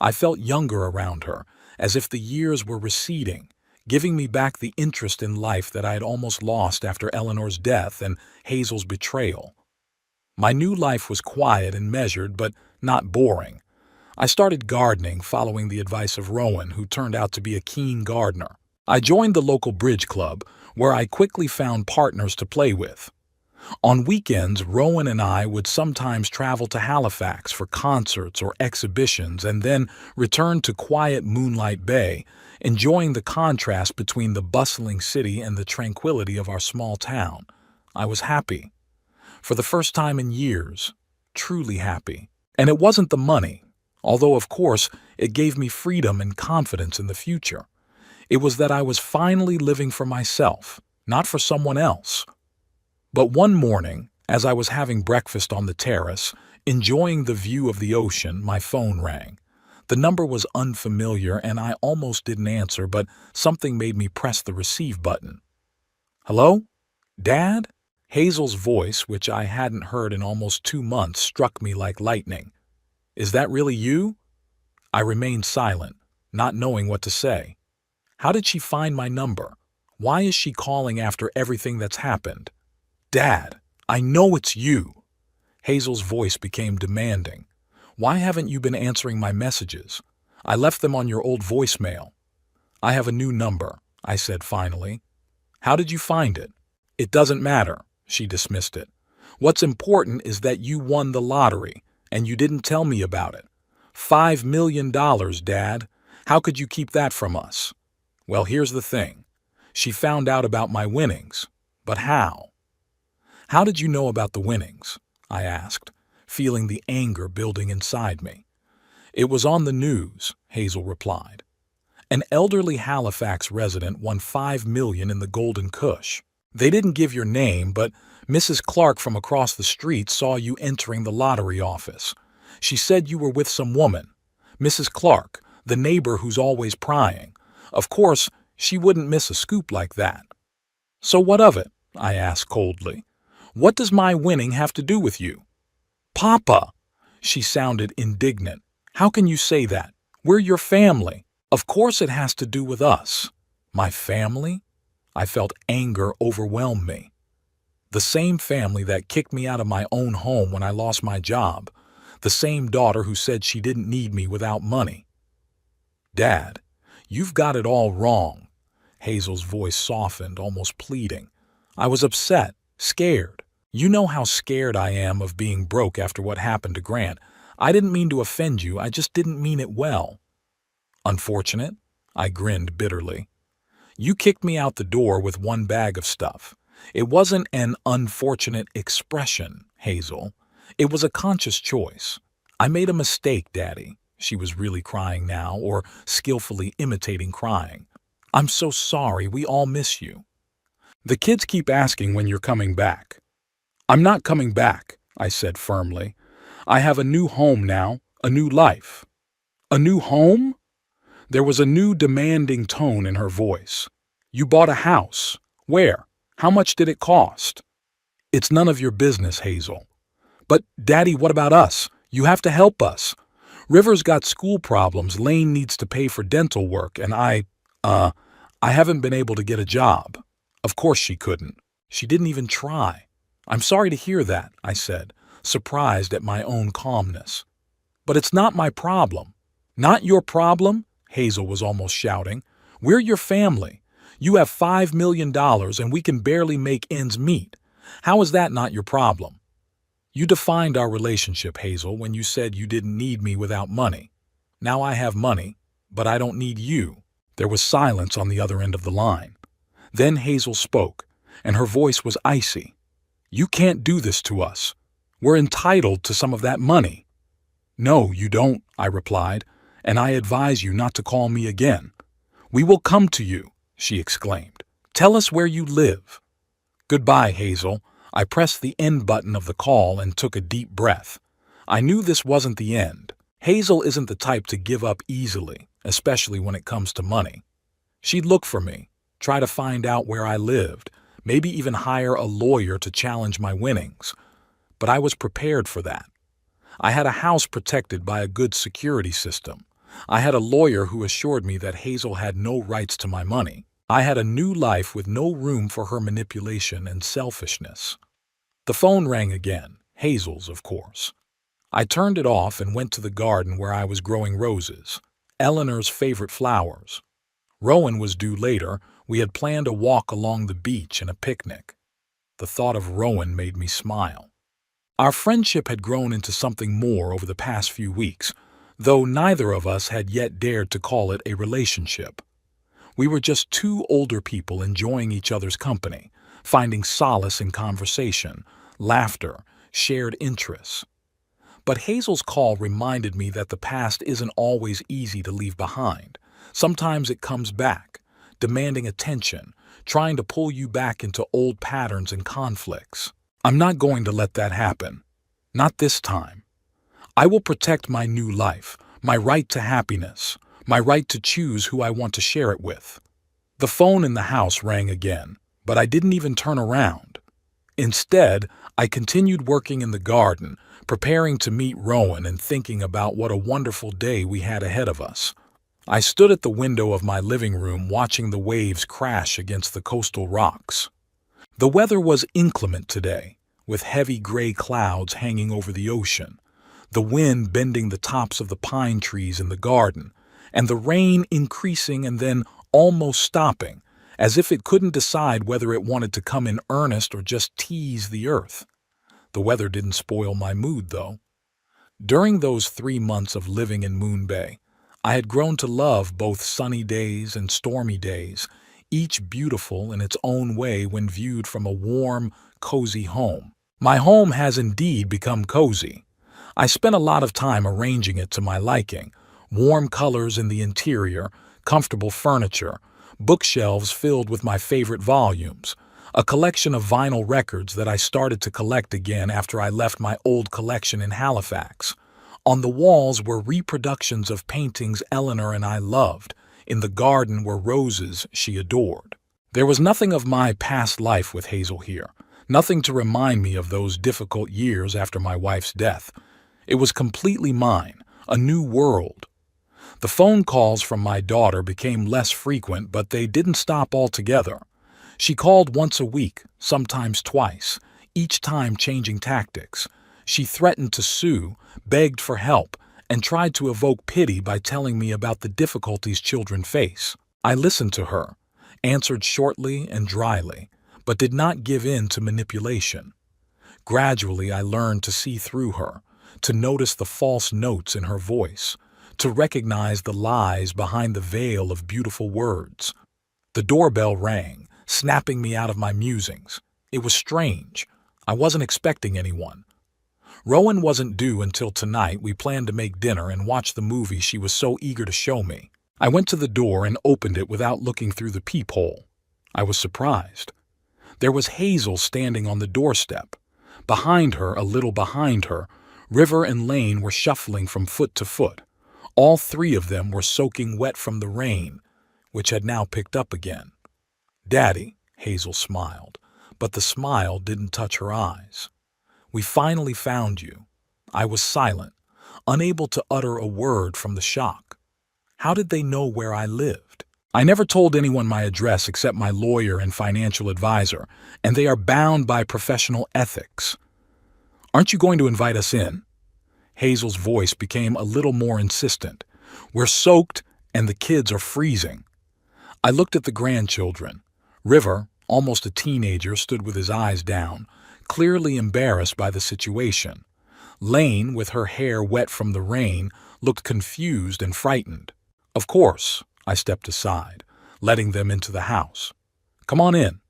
I felt younger around her, as if the years were receding, giving me back the interest in life that I had almost lost after Eleanor's death and Hazel's betrayal. My new life was quiet and measured, but not boring. I started gardening, following the advice of Rowan, who turned out to be a keen gardener. I joined the local bridge club, where I quickly found partners to play with. On weekends, Rowan and I would sometimes travel to Halifax for concerts or exhibitions and then return to quiet Moonlight Bay, enjoying the contrast between the bustling city and the tranquility of our small town. I was happy. For the first time in years, truly happy. And it wasn't the money. Although, of course, it gave me freedom and confidence in the future. It was that I was finally living for myself, not for someone else. But one morning, as I was having breakfast on the terrace, enjoying the view of the ocean, my phone rang. The number was unfamiliar and I almost didn't answer, but something made me press the receive button. Hello? Dad? Hazel's voice, which I hadn't heard in almost 2 months, struck me like lightning. Is that really you? I remained silent, not knowing what to say. How did she find my number? Why is she calling after everything that's happened? Dad, I know it's you. Hazel's voice became demanding. Why haven't you been answering my messages? I left them on your old voicemail. I have a new number, I said finally. How did you find it? It doesn't matter, she dismissed it. What's important is that you won the lottery, and you didn't tell me about it. $5 million, Dad. How could you keep that from us? Well, here's the thing. She found out about my winnings. But how? How did you know about the winnings? I asked, feeling the anger building inside me. It was on the news, Hazel replied. An elderly Halifax resident won $5 million in the Golden Cush. They didn't give your name, but Mrs. Clark from across the street saw you entering the lottery office. She said you were with some woman. Mrs. Clark, the neighbor who's always prying. Of course, she wouldn't miss a scoop like that. So what of it? I asked coldly. What does my winning have to do with you? Papa! She sounded indignant. How can you say that? We're your family. Of course it has to do with us. My family? I felt anger overwhelm me. The same family that kicked me out of my own home when I lost my job. The same daughter who said she didn't need me without money. Dad, you've got it all wrong. Hazel's voice softened, almost pleading. I was upset, scared. You know how scared I am of being broke after what happened to Grant. I didn't mean to offend you, I just didn't mean it well. Unfortunate? I grinned bitterly. You kicked me out the door with one bag of stuff. It wasn't an unfortunate expression, Hazel. It was a conscious choice. I made a mistake, Daddy. She was really crying now, or skillfully imitating crying. I'm so sorry, we all miss you. The kids keep asking when you're coming back. I'm not coming back, I said firmly. I have a new home now, a new life. A new home? There was a new demanding tone in her voice. You bought a house. Where? How much did it cost? It's none of your business, Hazel. But, Daddy, what about us? You have to help us. River's got school problems, Lane needs to pay for dental work, and I haven't been able to get a job. Of course she couldn't. She didn't even try. I'm sorry to hear that, I said, surprised at my own calmness. But it's not my problem. Not your problem? Hazel was almost shouting. We're your family. You have $5 million and we can barely make ends meet. How is that not your problem? You defined our relationship, Hazel, when you said you didn't need me without money. Now I have money, but I don't need you. There was silence on the other end of the line. Then Hazel spoke, and her voice was icy. You can't do this to us. We're entitled to some of that money. No, you don't, I replied, and I advise you not to call me again. We will come to you, she exclaimed. Tell us where you live. Goodbye, Hazel. I pressed the end button of the call and took a deep breath. I knew this wasn't the end. Hazel isn't the type to give up easily, especially when it comes to money. She'd look for me, try to find out where I lived, maybe even hire a lawyer to challenge my winnings. But I was prepared for that. I had a house protected by a good security system. I had a lawyer who assured me that Hazel had no rights to my money. I had a new life with no room for her manipulation and selfishness. The phone rang again, Hazel's, of course. I turned it off and went to the garden where I was growing roses, Eleanor's favorite flowers. Rowan was due later. We had planned a walk along the beach and a picnic. The thought of Rowan made me smile. Our friendship had grown into something more over the past few weeks, though neither of us had yet dared to call it a relationship. We were just two older people enjoying each other's company, finding solace in conversation, laughter, shared interests. But Hazel's call reminded me that the past isn't always easy to leave behind. Sometimes it comes back, demanding attention, trying to pull you back into old patterns and conflicts. I'm not going to let that happen. Not this time. I will protect my new life, my right to happiness, my right to choose who I want to share it with. The phone in the house rang again, but I didn't even turn around. Instead, I continued working in the garden, preparing to meet Rowan and thinking about what a wonderful day we had ahead of us. I stood at the window of my living room watching the waves crash against the coastal rocks. The weather was inclement today, with heavy gray clouds hanging over the ocean, the wind bending the tops of the pine trees in the garden, and the rain increasing and then almost stopping, as if it couldn't decide whether it wanted to come in earnest or just tease the earth. The weather didn't spoil my mood, though. During those 3 months of living in Moon Bay, I had grown to love both sunny days and stormy days, each beautiful in its own way when viewed from a warm, cozy home. My home has indeed become cozy. I spent a lot of time arranging it to my liking: warm colors in the interior, comfortable furniture, bookshelves filled with my favorite volumes, a collection of vinyl records that I started to collect again after I left my old collection in Halifax. On the walls were reproductions of paintings Eleanor and I loved. In the garden were roses she adored. There was nothing of my past life with Hazel here, nothing to remind me of those difficult years after my wife's death. It was completely mine, a new world. The phone calls from my daughter became less frequent, but they didn't stop altogether. She called once a week, sometimes twice, each time changing tactics. She threatened to sue, begged for help, and tried to evoke pity by telling me about the difficulties children face. I listened to her, answered shortly and dryly, but did not give in to manipulation. Gradually, I learned to see through her, to notice the false notes in her voice, to recognize the lies behind the veil of beautiful words. The doorbell rang, snapping me out of my musings. It was strange. I wasn't expecting anyone. Rowan wasn't due until tonight. We planned to make dinner and watch the movie she was so eager to show me. I went to the door and opened it without looking through the peephole. I was surprised. There was Hazel standing on the doorstep. Behind her, a little behind her, River and Lane were shuffling from foot to foot. All 3 of them were soaking wet from the rain, which had now picked up again. "Daddy," Hazel smiled, but the smile didn't touch her eyes. "We finally found you." I was silent, unable to utter a word from the shock. How did they know where I lived? I never told anyone my address except my lawyer and financial advisor, and they are bound by professional ethics. "Aren't you going to invite us in?" Hazel's voice became a little more insistent. "We're soaked and the kids are freezing." I looked at the grandchildren. River, almost a teenager, stood with his eyes down, clearly embarrassed by the situation. Lane, with her hair wet from the rain, looked confused and frightened. Of course, I stepped aside, letting them into the house. "Come on in."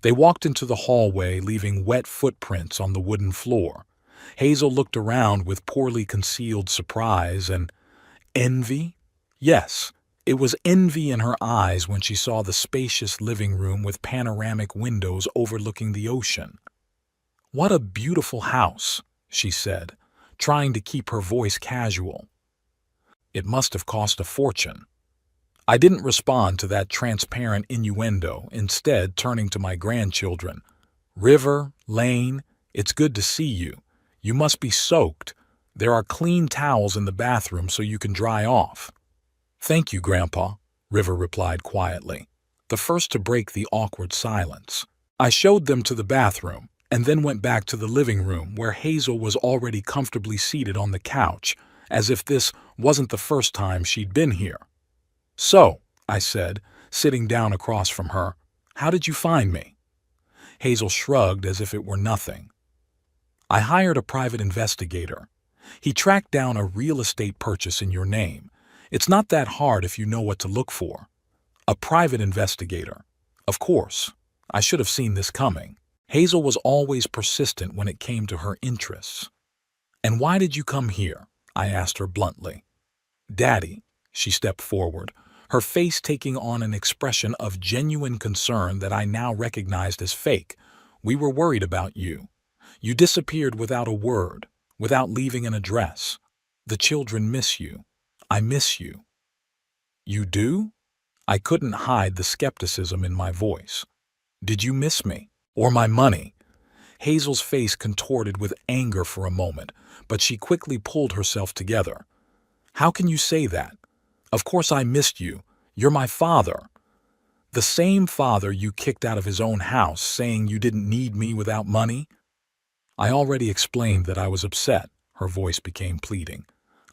They walked into the hallway, leaving wet footprints on the wooden floor. Hazel looked around with poorly concealed surprise and envy. Yes, it was envy in her eyes when she saw the spacious living room with panoramic windows overlooking the ocean. "What a beautiful house," she said, trying to keep her voice casual. "It must have cost a fortune." I didn't respond to that transparent innuendo, instead turning to my grandchildren. "River, Lane, it's good to see you. You must be soaked. There are clean towels in the bathroom so you can dry off." "Thank you, Grandpa," River replied quietly, the first to break the awkward silence. I showed them to the bathroom, and then went back to the living room where Hazel was already comfortably seated on the couch, as if this wasn't the first time she'd been here. "So," I said, sitting down across from her, "how did you find me?" Hazel shrugged as if it were nothing. "I hired a private investigator. He tracked down a real estate purchase in your name. It's not that hard if you know what to look for." A private investigator. Of course, I should have seen this coming. Hazel was always persistent when it came to her interests. "And why did you come here?" I asked her bluntly. "Daddy," she stepped forward, her face taking on an expression of genuine concern that I now recognized as fake. "We were worried about you. You disappeared without a word, without leaving an address. The children miss you. I miss you." "You do?" I couldn't hide the skepticism in my voice. "Did you miss me? Or my money?" Hazel's face contorted with anger for a moment, but she quickly pulled herself together. "How can you say that? Of course I missed you. You're my father. The same father you kicked out of his own house, saying you didn't need me without money?" "I already explained that I was upset." Her voice became pleading.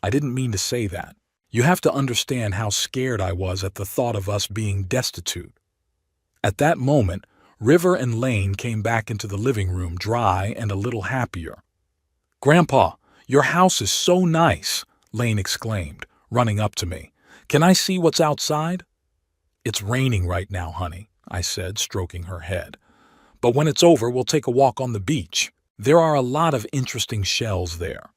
"I didn't mean to say that. You have to understand how scared I was at the thought of us being destitute." At that moment, River and Lane came back into the living room, dry and a little happier. "Grandpa, your house is so nice," Lane exclaimed, running up to me. "Can I see what's outside?" "It's raining right now, honey," I said, stroking her head. "But when it's over, we'll take a walk on the beach. There are a lot of interesting shells there."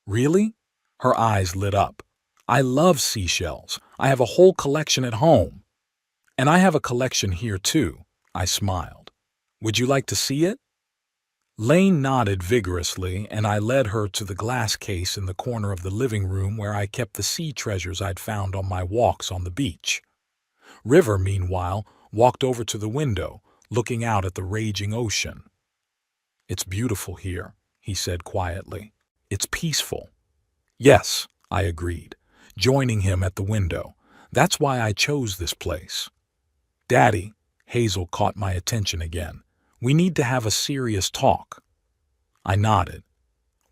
"Really?" Her eyes lit up. "I love seashells. I have a whole collection at home." "And I have a collection here too," I smiled. "Would you like to see it?" Lane nodded vigorously, and I led her to the glass case in the corner of the living room where I kept the sea treasures I'd found on my walks on the beach. River, meanwhile, walked over to the window, looking out at the raging ocean. "It's beautiful here," he said quietly. "It's peaceful." "Yes," I agreed, joining him at the window. "That's why I chose this place." "Daddy," Hazel caught my attention again. "We need to have a serious talk." I nodded.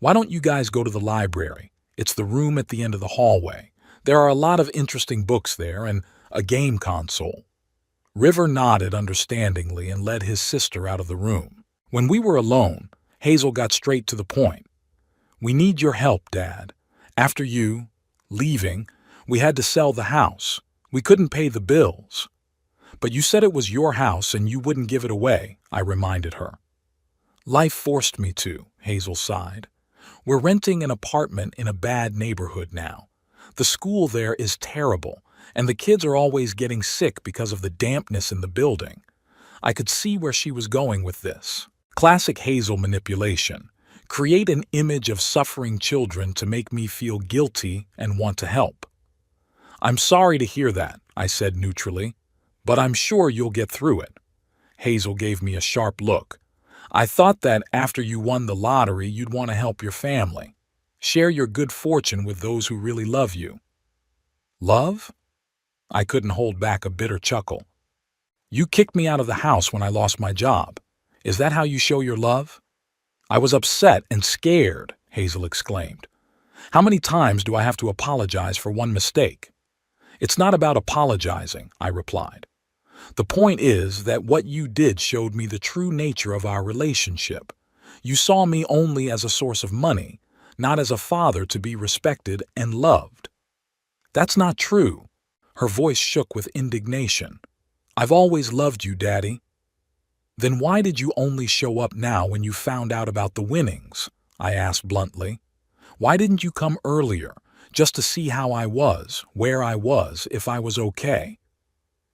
"Why don't you guys go to the library? It's the room at the end of the hallway. There are a lot of interesting books there and a game console." River nodded understandingly and led his sister out of the room. When we were alone, Hazel got straight to the point. "We need your help, Dad. After you leaving, we had to sell the house. We couldn't pay the bills." "But you said it was your house and you wouldn't give it away," I reminded her. "Life forced me to," Hazel sighed. "We're renting an apartment in a bad neighborhood now. The school there is terrible, and the kids are always getting sick because of the dampness in the building." I could see where she was going with this. Classic Hazel manipulation. Create an image of suffering children to make me feel guilty and want to help. "I'm sorry to hear that," I said neutrally, "but I'm sure you'll get through it." Hazel gave me a sharp look. "I thought that after you won the lottery, you'd want to help your family. Share your good fortune with those who really love you." "Love?" I couldn't hold back a bitter chuckle. "You kicked me out of the house when I lost my job. Is that how you show your love?" "I was upset and scared," Hazel exclaimed. "How many times do I have to apologize for one mistake?" "It's not about apologizing," I replied. "The point is that what you did showed me the true nature of our relationship. You saw me only as a source of money, not as a father to be respected and loved." "That's not true." Her voice shook with indignation. "I've always loved you, Daddy." "Then why did you only show up now when you found out about the winnings?" I asked bluntly. "Why didn't you come earlier, just to see how I was, where I was, if I was okay?"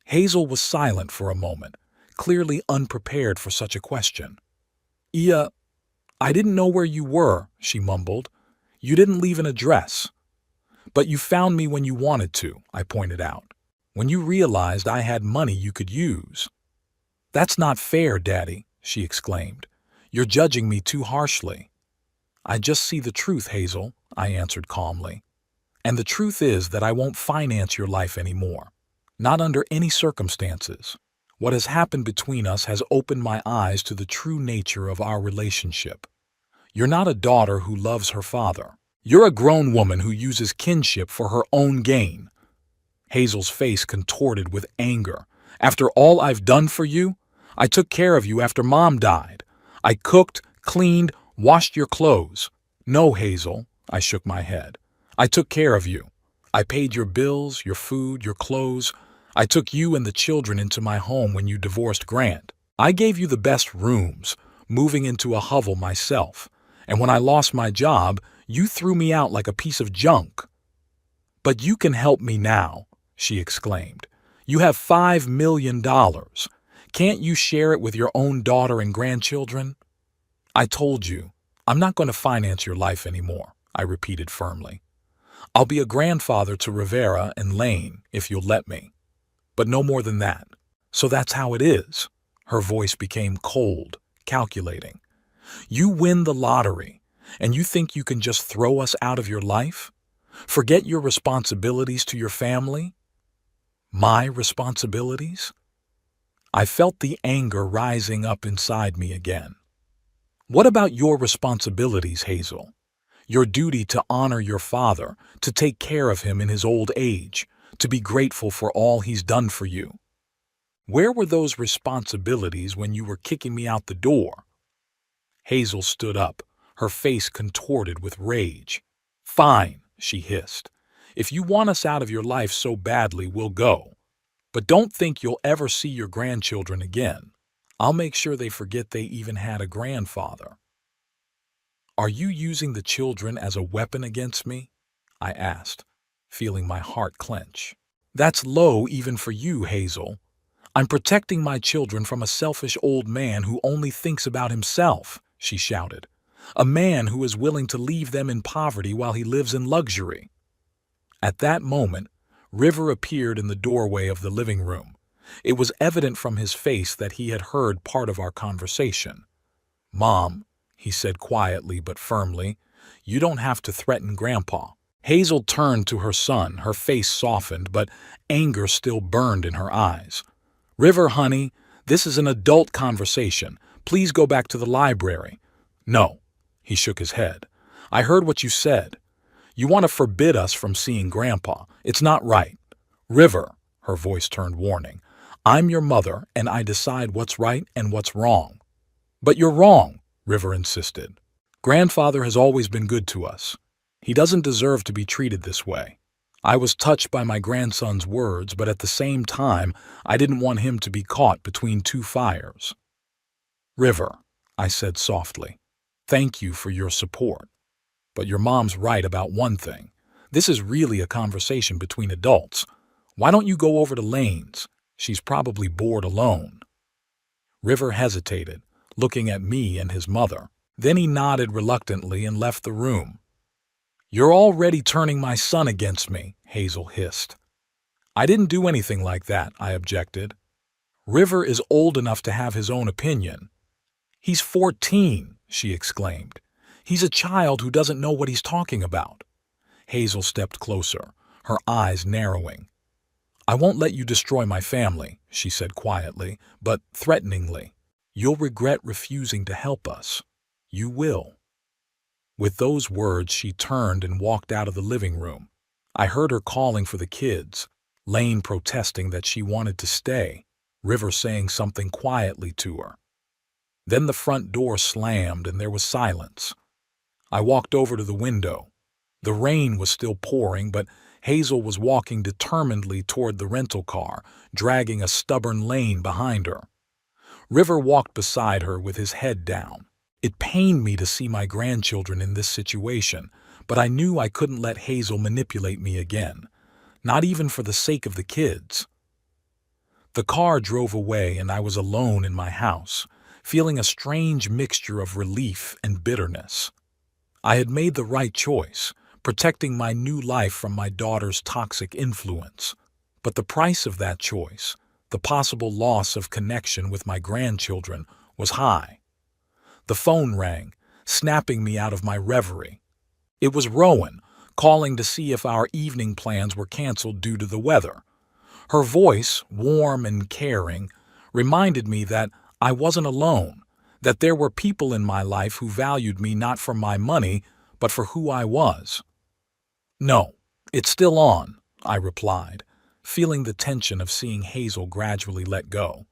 Hazel was silent for a moment, clearly unprepared for such a question. I didn't know where you were," she mumbled. "You didn't leave an address." "But you found me when you wanted to," I pointed out. "When you realized I had money you could use." "That's not fair, Daddy," she exclaimed. "You're judging me too harshly." "I just see the truth, Hazel," I answered calmly. "And the truth is that I won't finance your life anymore. Not under any circumstances. What has happened between us has opened my eyes to the true nature of our relationship. You're not a daughter who loves her father. You're a grown woman who uses kinship for her own gain." Hazel's face contorted with anger. "After all I've done for you? I took care of you after Mom died. I cooked, cleaned, washed your clothes." "No, Hazel," I shook my head. "I took care of you. I paid your bills, your food, your clothes. I took you and the children into my home when you divorced Grant. I gave you the best rooms, moving into a hovel myself. And when I lost my job, You threw me out like a piece of junk. But you can help me now, she exclaimed. You have $5 million. Can't you share it with your own daughter and grandchildren? I told you, I'm not going to finance your life anymore, I repeated firmly. I'll be a grandfather to Rivera and Lane if you'll let me. But no more than that. So that's how it is. Her voice became cold, calculating. You win the lottery, and you think you can just throw us out of your life? Forget your responsibilities to your family? My responsibilities? I felt the anger rising up inside me again. What about your responsibilities, Hazel? Your duty to honor your father, to take care of him in his old age, to be grateful for all he's done for you. Where were those responsibilities when you were kicking me out the door? Hazel stood up, her face contorted with rage. Fine, she hissed. If you want us out of your life so badly, we'll go. But don't think you'll ever see your grandchildren again. I'll make sure they forget they even had a grandfather. Are you using the children as a weapon against me? I asked, feeling my heart clench. That's low even for you, Hazel. I'm protecting my children from a selfish old man who only thinks about himself, she shouted. A man who is willing to leave them in poverty while he lives in luxury. At that moment, River appeared in the doorway of the living room. It was evident from his face that he had heard part of our conversation. Mom, he said quietly but firmly, you don't have to threaten Grandpa. Hazel turned to her son, her face softened, but anger still burned in her eyes. River, honey, this is an adult conversation. Please go back to the library. No, he shook his head. I heard what you said. You want to forbid us from seeing Grandpa. It's not right. River, her voice turned warning, I'm your mother and I decide what's right and what's wrong. But you're wrong, River insisted. Grandfather has always been good to us. He doesn't deserve to be treated this way. I was touched by my grandson's words, but at the same time, I didn't want him to be caught between two fires. River, I said softly, thank you for your support. But your mom's right about one thing. This is really a conversation between adults. Why don't you go over to Lane's? She's probably bored alone. River hesitated, looking at me and his mother. Then he nodded reluctantly and left the room. You're already turning my son against me, Hazel hissed. I didn't do anything like that, I objected. River is old enough to have his own opinion. He's 14, she exclaimed. He's a child who doesn't know what he's talking about. Hazel stepped closer, her eyes narrowing. I won't let you destroy my family, she said quietly, but threateningly. You'll regret refusing to help us. You will. With those words, she turned and walked out of the living room. I heard her calling for the kids, Lane protesting that she wanted to stay, River saying something quietly to her. Then the front door slammed and there was silence. I walked over to the window. The rain was still pouring, but Hazel was walking determinedly toward the rental car, dragging a stubborn Lane behind her. River walked beside her with his head down. It pained me to see my grandchildren in this situation, but I knew I couldn't let Hazel manipulate me again, not even for the sake of the kids. The car drove away and I was alone in my house, feeling a strange mixture of relief and bitterness. I had made the right choice, protecting my new life from my daughter's toxic influence. But the price of that choice, the possible loss of connection with my grandchildren, was high. The phone rang, snapping me out of my reverie. It was Rowan, calling to see if our evening plans were canceled due to the weather. Her voice, warm and caring, reminded me that I wasn't alone, that there were people in my life who valued me not for my money, but for who I was. No, it's still on, I replied, feeling the tension of seeing Hazel gradually let go.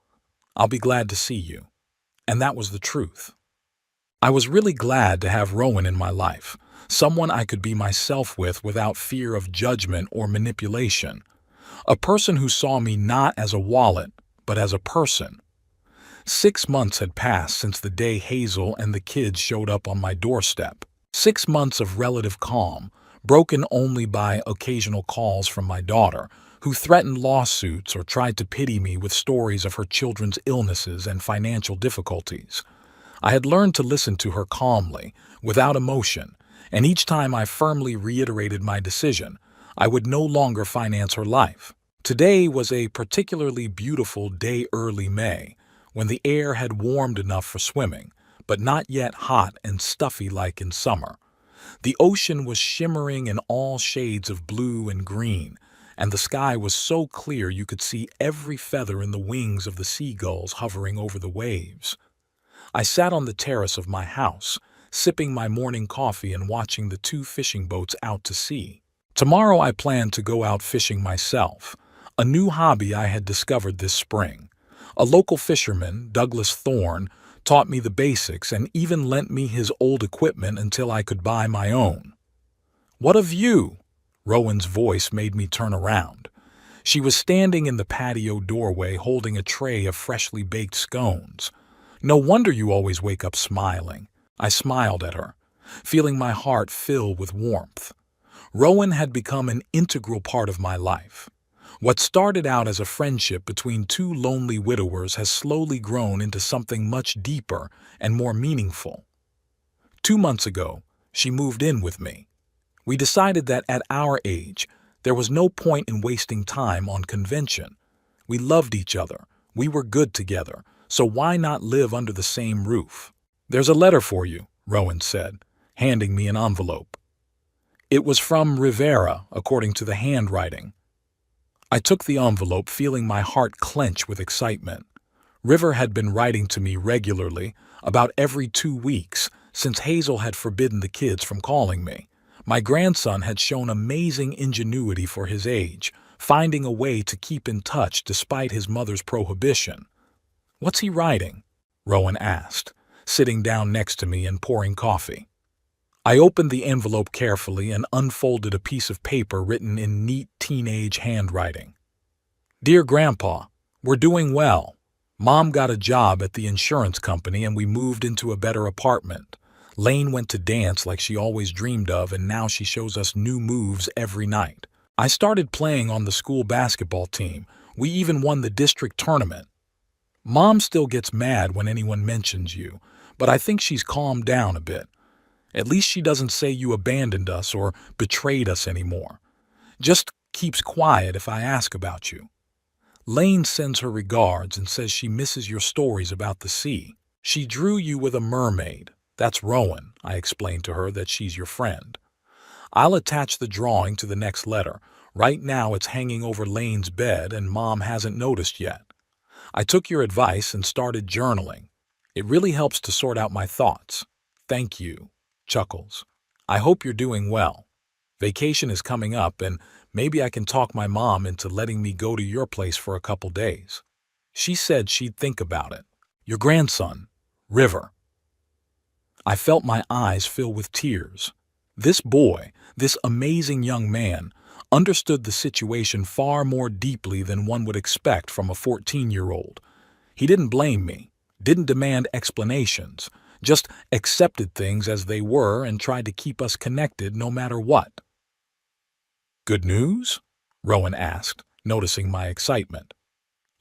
I'll be glad to see you. And that was the truth. I was really glad to have Rowan in my life, someone I could be myself with without fear of judgment or manipulation, a person who saw me not as a wallet, but as a person. 6 months had passed since the day Hazel and the kids showed up on my doorstep. 6 months of relative calm, broken only by occasional calls from my daughter, who threatened lawsuits or tried to pity me with stories of her children's illnesses and financial difficulties. I had learned to listen to her calmly, without emotion, and each time I firmly reiterated my decision, I would no longer finance her life. Today was a particularly beautiful day, early May, when the air had warmed enough for swimming, but not yet hot and stuffy like in summer. The ocean was shimmering in all shades of blue and green, and the sky was so clear you could see every feather in the wings of the seagulls hovering over the waves. I sat on the terrace of my house, sipping my morning coffee and watching the 2 fishing boats out to sea. Tomorrow I planned to go out fishing myself, a new hobby I had discovered this spring. A local fisherman, Douglas Thorne, taught me the basics and even lent me his old equipment until I could buy my own. "What of you?" Rowan's voice made me turn around. She was standing in the patio doorway holding a tray of freshly baked scones. "No wonder you always wake up smiling." I smiled at her, feeling my heart fill with warmth. Rowan had become an integral part of my life. What started out as a friendship between 2 lonely widowers has slowly grown into something much deeper and more meaningful. 2 months ago, she moved in with me. We decided that at our age, there was no point in wasting time on convention. We loved each other, we were good together, so why not live under the same roof? "There's a letter for you," Rowan said, handing me an envelope. It was from Rivera, according to the handwriting. I took the envelope, feeling my heart clench with excitement. River had been writing to me regularly, about every 2 weeks, since Hazel had forbidden the kids from calling me. My grandson had shown amazing ingenuity for his age, finding a way to keep in touch despite his mother's prohibition. "What's he writing?" Rowan asked, sitting down next to me and pouring coffee. I opened the envelope carefully and unfolded a piece of paper written in neat teenage handwriting. "Dear Grandpa, we're doing well. Mom got a job at the insurance company and we moved into a better apartment. Lane went to dance like she always dreamed of, and now she shows us new moves every night. I started playing on the school basketball team. We even won the district tournament. Mom still gets mad when anyone mentions you, but I think she's calmed down a bit. At least she doesn't say you abandoned us or betrayed us anymore. Just keeps quiet if I ask about you. Lane sends her regards and says she misses your stories about the sea. She drew you with a mermaid. That's Rowan." I explained to her that she's your friend. "I'll attach the drawing to the next letter. Right now it's hanging over Lane's bed and Mom hasn't noticed yet. I took your advice and started journaling. It really helps to sort out my thoughts. Thank you." Chuckles. "I hope you're doing well. Vacation is coming up and maybe I can talk my mom into letting me go to your place for a couple days. She said she'd think about it. Your grandson, River." I felt my eyes fill with tears. This boy, this amazing young man, understood the situation far more deeply than one would expect from a 14-year-old. He didn't blame me, didn't demand explanations, just accepted things as they were and tried to keep us connected no matter what. "Good news?" Rowan asked, noticing my excitement.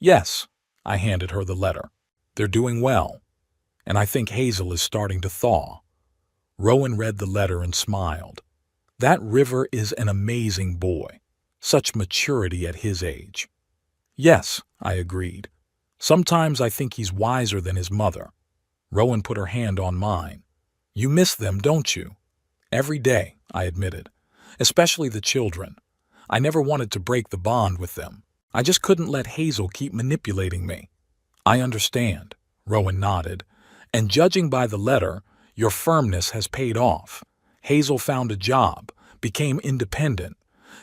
"Yes," I handed her the letter. "They're doing well, and I think Hazel is starting to thaw." Rowan read the letter and smiled. "That River is an amazing boy. Such maturity at his age." "Yes," I agreed. "Sometimes I think he's wiser than his mother." Rowan put her hand on mine. "You miss them, don't you?" "Every day," I admitted. "Especially the children. I never wanted to break the bond with them. I just couldn't let Hazel keep manipulating me." "I understand," Rowan nodded. "And judging by the letter, your firmness has paid off. Hazel found a job, became independent.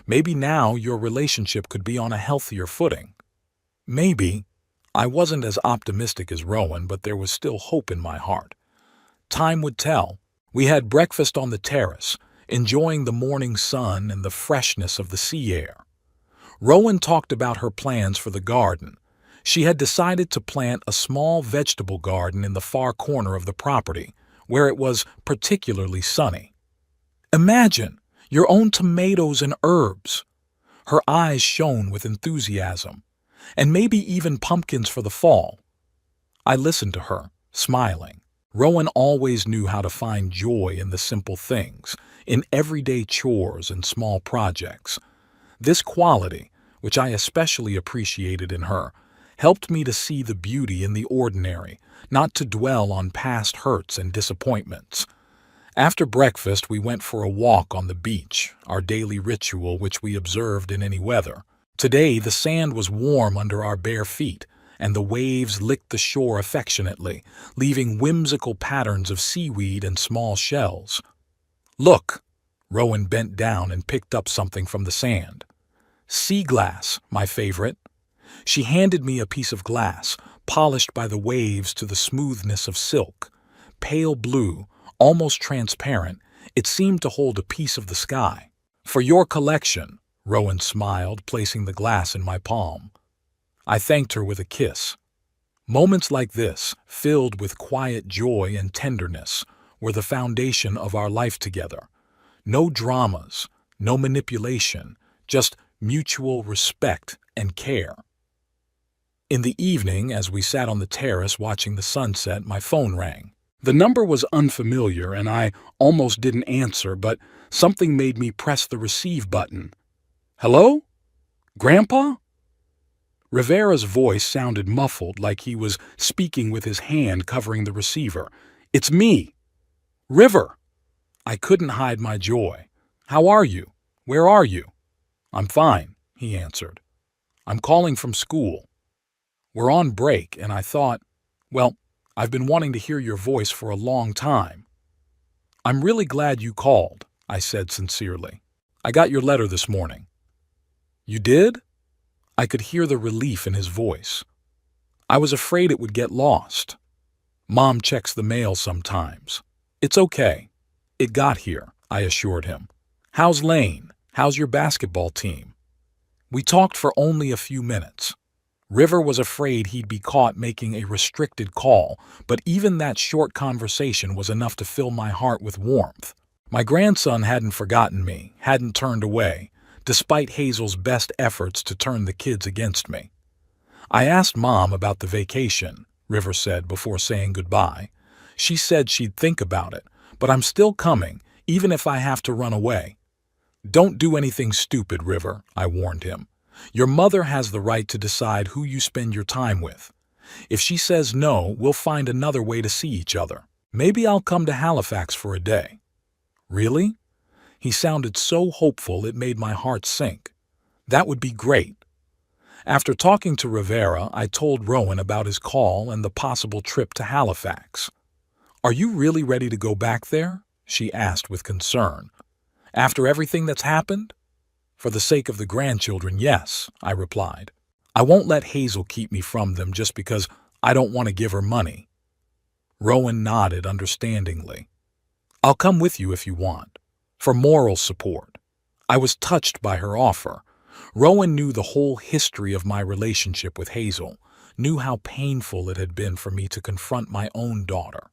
Maybe now your relationship could be on a healthier footing." "Maybe." I wasn't as optimistic as Rowan, but there was still hope in my heart. Time would tell. We had breakfast on the terrace, enjoying the morning sun and the freshness of the sea air. Rowan talked about her plans for the garden. She had decided to plant a small vegetable garden in the far corner of the property, where it was particularly sunny. Imagine your own tomatoes and herbs. Her eyes shone with enthusiasm. And maybe even pumpkins for the fall. I listened to her, smiling. Rowan always knew how to find joy in the simple things, in everyday chores and small projects. This quality, which I especially appreciated in her, helped me to see the beauty in the ordinary, not to dwell on past hurts and disappointments. After breakfast, we went for a walk on the beach, our daily ritual which we observed in any weather. Today, the sand was warm under our bare feet, and the waves licked the shore affectionately, leaving whimsical patterns of seaweed and small shells. "Look!" Rowan bent down and picked up something from the sand. "Sea glass, my favorite." She handed me a piece of glass, polished by the waves to the smoothness of silk. Pale blue, almost transparent, it seemed to hold a piece of the sky. "For your collection," Rowan smiled, placing the glass in my palm. I thanked her with a kiss. Moments like this, filled with quiet joy and tenderness, were the foundation of our life together. No dramas, no manipulation, just mutual respect and care. In the evening, as we sat on the terrace watching the sunset, my phone rang. The number was unfamiliar, and I almost didn't answer, but something made me press the receive button. "Hello? Grandpa?" Rivera's voice sounded muffled, like he was speaking with his hand covering the receiver. "It's me, River." I couldn't hide my joy. "How are you? Where are you?" "I'm fine," he answered. "I'm calling from school. We're on break, and I thought, well, I've been wanting to hear your voice for a long time." "I'm really glad you called," I said sincerely. "I got your letter this morning." "You did?" I could hear the relief in his voice. "I was afraid it would get lost. Mom checks the mail sometimes." "It's okay. It got here," I assured him. "How's Lane? How's your basketball team?" We talked for only a few minutes. River was afraid he'd be caught making a restricted call, but even that short conversation was enough to fill my heart with warmth. My grandson hadn't forgotten me, hadn't turned away, despite Hazel's best efforts to turn the kids against me. "I asked Mom about the vacation," River said before saying goodbye. "She said she'd think about it, but I'm still coming, even if I have to run away." "Don't do anything stupid, River," I warned him. "Your mother has the right to decide who you spend your time with. If she says no, we'll find another way to see each other. Maybe I'll come to Halifax for a day." "Really?" He sounded so hopeful it made my heart sink. "That would be great." After talking to Rivera, I told Rowan about his call and the possible trip to Halifax. "Are you really ready to go back there?" she asked with concern. "After everything that's happened?" "For the sake of the grandchildren, yes," I replied. "I won't let Hazel keep me from them just because I don't want to give her money." Rowan nodded understandingly. "I'll come with you if you want, for moral support." I was touched by her offer. Rowan knew the whole history of my relationship with Hazel, knew how painful it had been for me to confront my own daughter.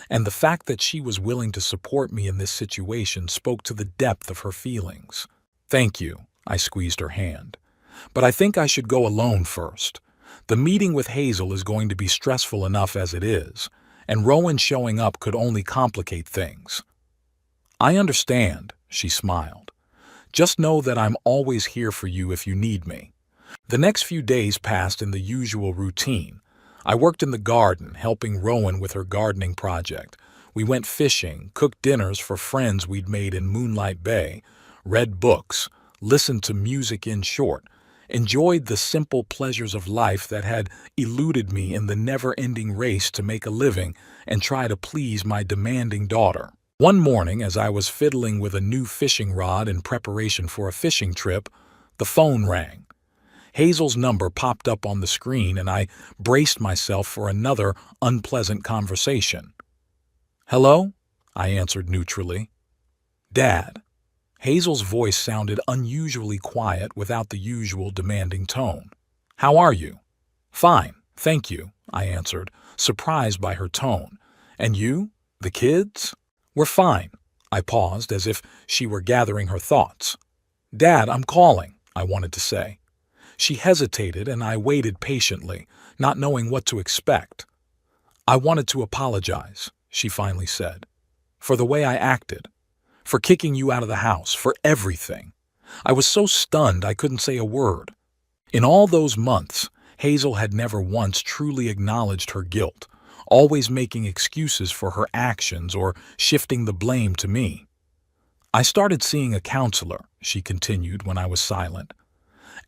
And the fact that she was willing to support me in this situation spoke to the depth of her feelings. "Thank you," I squeezed her hand. "But I think I should go alone first. The meeting with Hazel is going to be stressful enough as it is, and Rowan showing up could only complicate things." "I understand," she smiled. "Just know that I'm always here for you if you need me." The next few days passed in the usual routine. I worked in the garden, helping Rowan with her gardening project. We went fishing, cooked dinners for friends we'd made in Moonlight Bay, read books, listened to music in short, enjoyed the simple pleasures of life that had eluded me in the never-ending race to make a living and try to please my demanding daughter. One morning, as I was fiddling with a new fishing rod in preparation for a fishing trip, the phone rang. Hazel's number popped up on the screen, and I braced myself for another unpleasant conversation. "Hello?" I answered neutrally. "Dad." Hazel's voice sounded unusually quiet without the usual demanding tone. "How are you?" "Fine, thank you," I answered, surprised by her tone. "And you? The kids?" "We're fine. I paused as if she were gathering her thoughts. Dad, I'm calling, I wanted to say. She hesitated and I waited patiently, not knowing what to expect. I wanted to apologize, she finally said, for the way I acted, for kicking you out of the house, for everything. I was so stunned I couldn't say a word. In all those months, Hazel had never once truly acknowledged her guilt, always making excuses for her actions or shifting the blame to me. I started seeing a counselor, she continued when I was silent.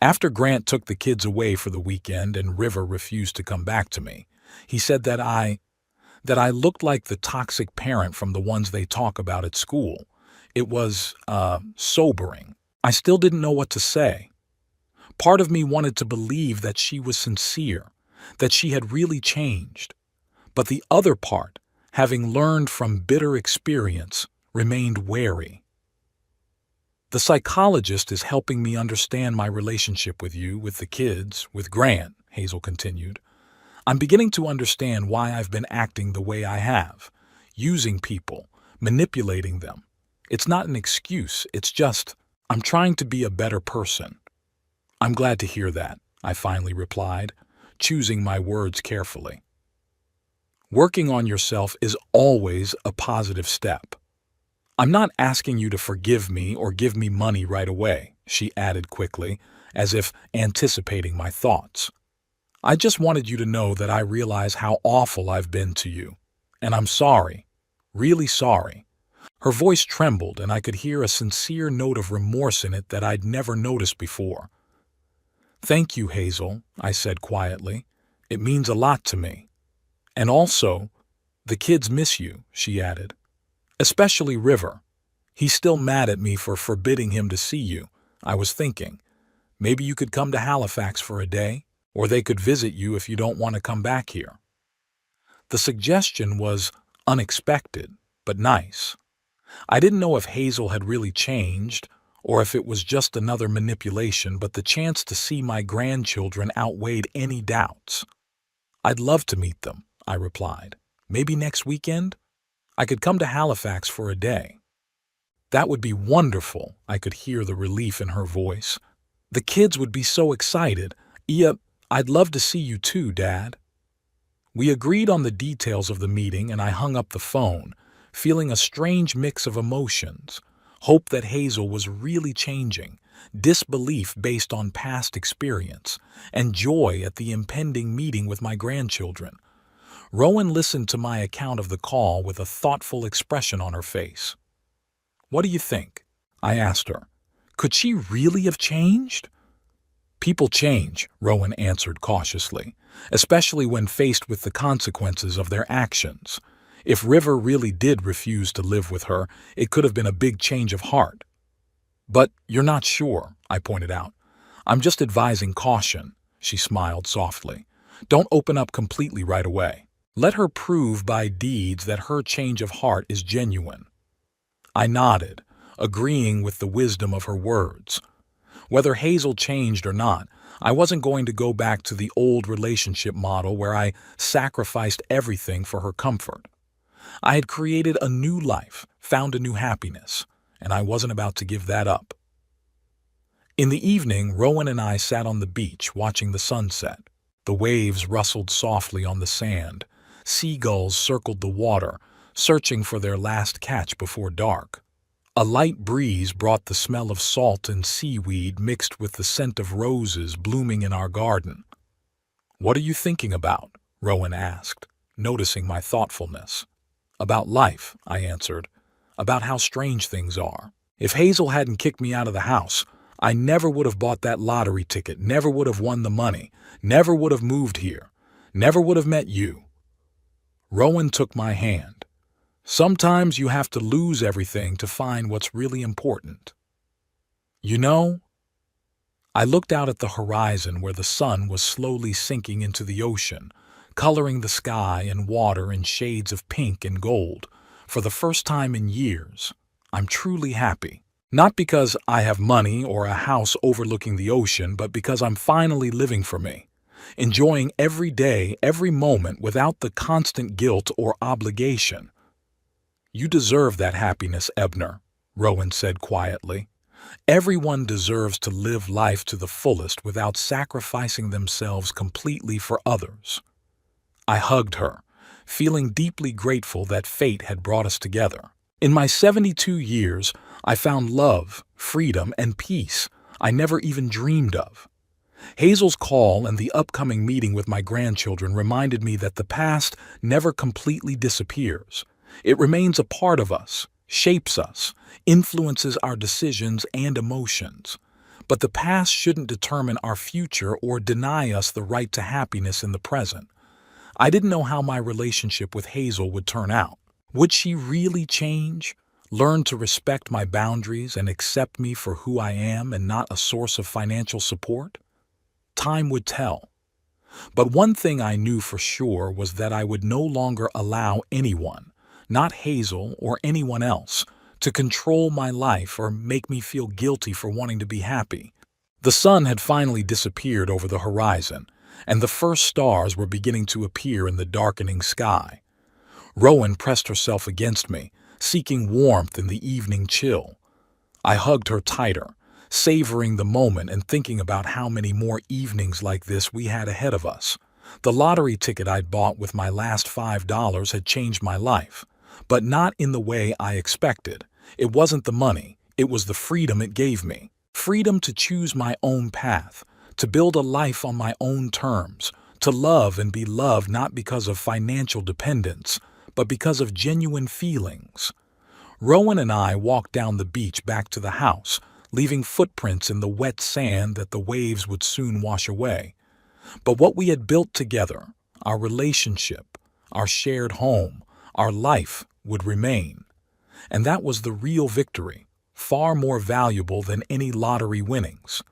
After Grant took the kids away for the weekend and River refused to come back to me, he said that I looked like the toxic parent from the ones they talk about at school. It was, sobering. I still didn't know what to say. Part of me wanted to believe that she was sincere, that she had really changed. But the other part, having learned from bitter experience, remained wary. The psychologist is helping me understand my relationship with you, with the kids, with Grant, Hazel continued. I'm beginning to understand why I've been acting the way I have, using people, manipulating them. It's not an excuse, it's just, I'm trying to be a better person. I'm glad to hear that, I finally replied, choosing my words carefully. Working on yourself is always a positive step. I'm not asking you to forgive me or give me money right away, she added quickly, as if anticipating my thoughts. I just wanted you to know that I realize how awful I've been to you, and I'm sorry, really sorry. Her voice trembled and I could hear a sincere note of remorse in it that I'd never noticed before. Thank you, Hazel, I said quietly. It means a lot to me. And also, the kids miss you, she added. Especially River. He's still mad at me for forbidding him to see you. I was thinking, maybe you could come to Halifax for a day, or they could visit you if you don't want to come back here. The suggestion was unexpected, but nice. I didn't know if Hazel had really changed, or if it was just another manipulation, but the chance to see my grandchildren outweighed any doubts. I'd love to meet them, I replied. Maybe next weekend? I could come to Halifax for a day. That would be wonderful, I could hear the relief in her voice. The kids would be so excited. I'd love to see you too, Dad. We agreed on the details of the meeting and I hung up the phone, feeling a strange mix of emotions. Hope that Hazel was really changing, disbelief based on past experience, and joy at the impending meeting with my grandchildren. Rowan listened to my account of the call with a thoughtful expression on her face. What do you think? I asked her. Could she really have changed? People change, Rowan answered cautiously, especially when faced with the consequences of their actions. If River really did refuse to live with her, it could have been a big change of heart. But you're not sure, I pointed out. I'm just advising caution, she smiled softly. Don't open up completely right away. Let her prove by deeds that her change of heart is genuine. I nodded, agreeing with the wisdom of her words. Whether Hazel changed or not, I wasn't going to go back to the old relationship model where I sacrificed everything for her comfort. I had created a new life, found a new happiness, and I wasn't about to give that up. In the evening, Rowan and I sat on the beach watching the sunset. The waves rustled softly on the sand. Seagulls circled the water, searching for their last catch before dark. A light breeze brought the smell of salt and seaweed mixed with the scent of roses blooming in our garden. What are you thinking about? Rowan asked, noticing my thoughtfulness. About life, I answered. About how strange things are. If Hazel hadn't kicked me out of the house, I never would have bought that lottery ticket, never would have won the money, never would have moved here, never would have met you. Rowan took my hand. Sometimes you have to lose everything to find what's really important. You know, I looked out at the horizon where the sun was slowly sinking into the ocean, coloring the sky and water in shades of pink and gold. For the first time in years, I'm truly happy. Not because I have money or a house overlooking the ocean, but because I'm finally living for me, enjoying every day, every moment without the constant guilt or obligation. You deserve that happiness, Ebner, Rowan said quietly. Everyone deserves to live life to the fullest without sacrificing themselves completely for others. I hugged her, feeling deeply grateful that fate had brought us together. In my 72 years, I found love, freedom, and peace I never even dreamed of. Hazel's call and the upcoming meeting with my grandchildren reminded me that the past never completely disappears. It remains a part of us, shapes us, influences our decisions and emotions. But the past shouldn't determine our future or deny us the right to happiness in the present. I didn't know how my relationship with Hazel would turn out. Would she really change? Learn to respect my boundaries and accept me for who I am and not a source of financial support? Time would tell. But one thing I knew for sure was that I would no longer allow anyone, not Hazel or anyone else, to control my life or make me feel guilty for wanting to be happy. The sun had finally disappeared over the horizon, and the first stars were beginning to appear in the darkening sky. Rowan pressed herself against me, seeking warmth in the evening chill. I hugged her tighter, savoring the moment and thinking about how many more evenings like this we had ahead of us. The lottery ticket I'd bought with my last $5 had changed my life, but not in the way I expected. It wasn't the money, it was the freedom it gave me. Freedom to choose my own path, to build a life on my own terms, to love and be loved not because of financial dependence, but because of genuine feelings. Rowan and I walked down the beach back to the house, leaving footprints in the wet sand that the waves would soon wash away. But what we had built together, our relationship, our shared home, our life, would remain. And that was the real victory, far more valuable than any lottery winnings.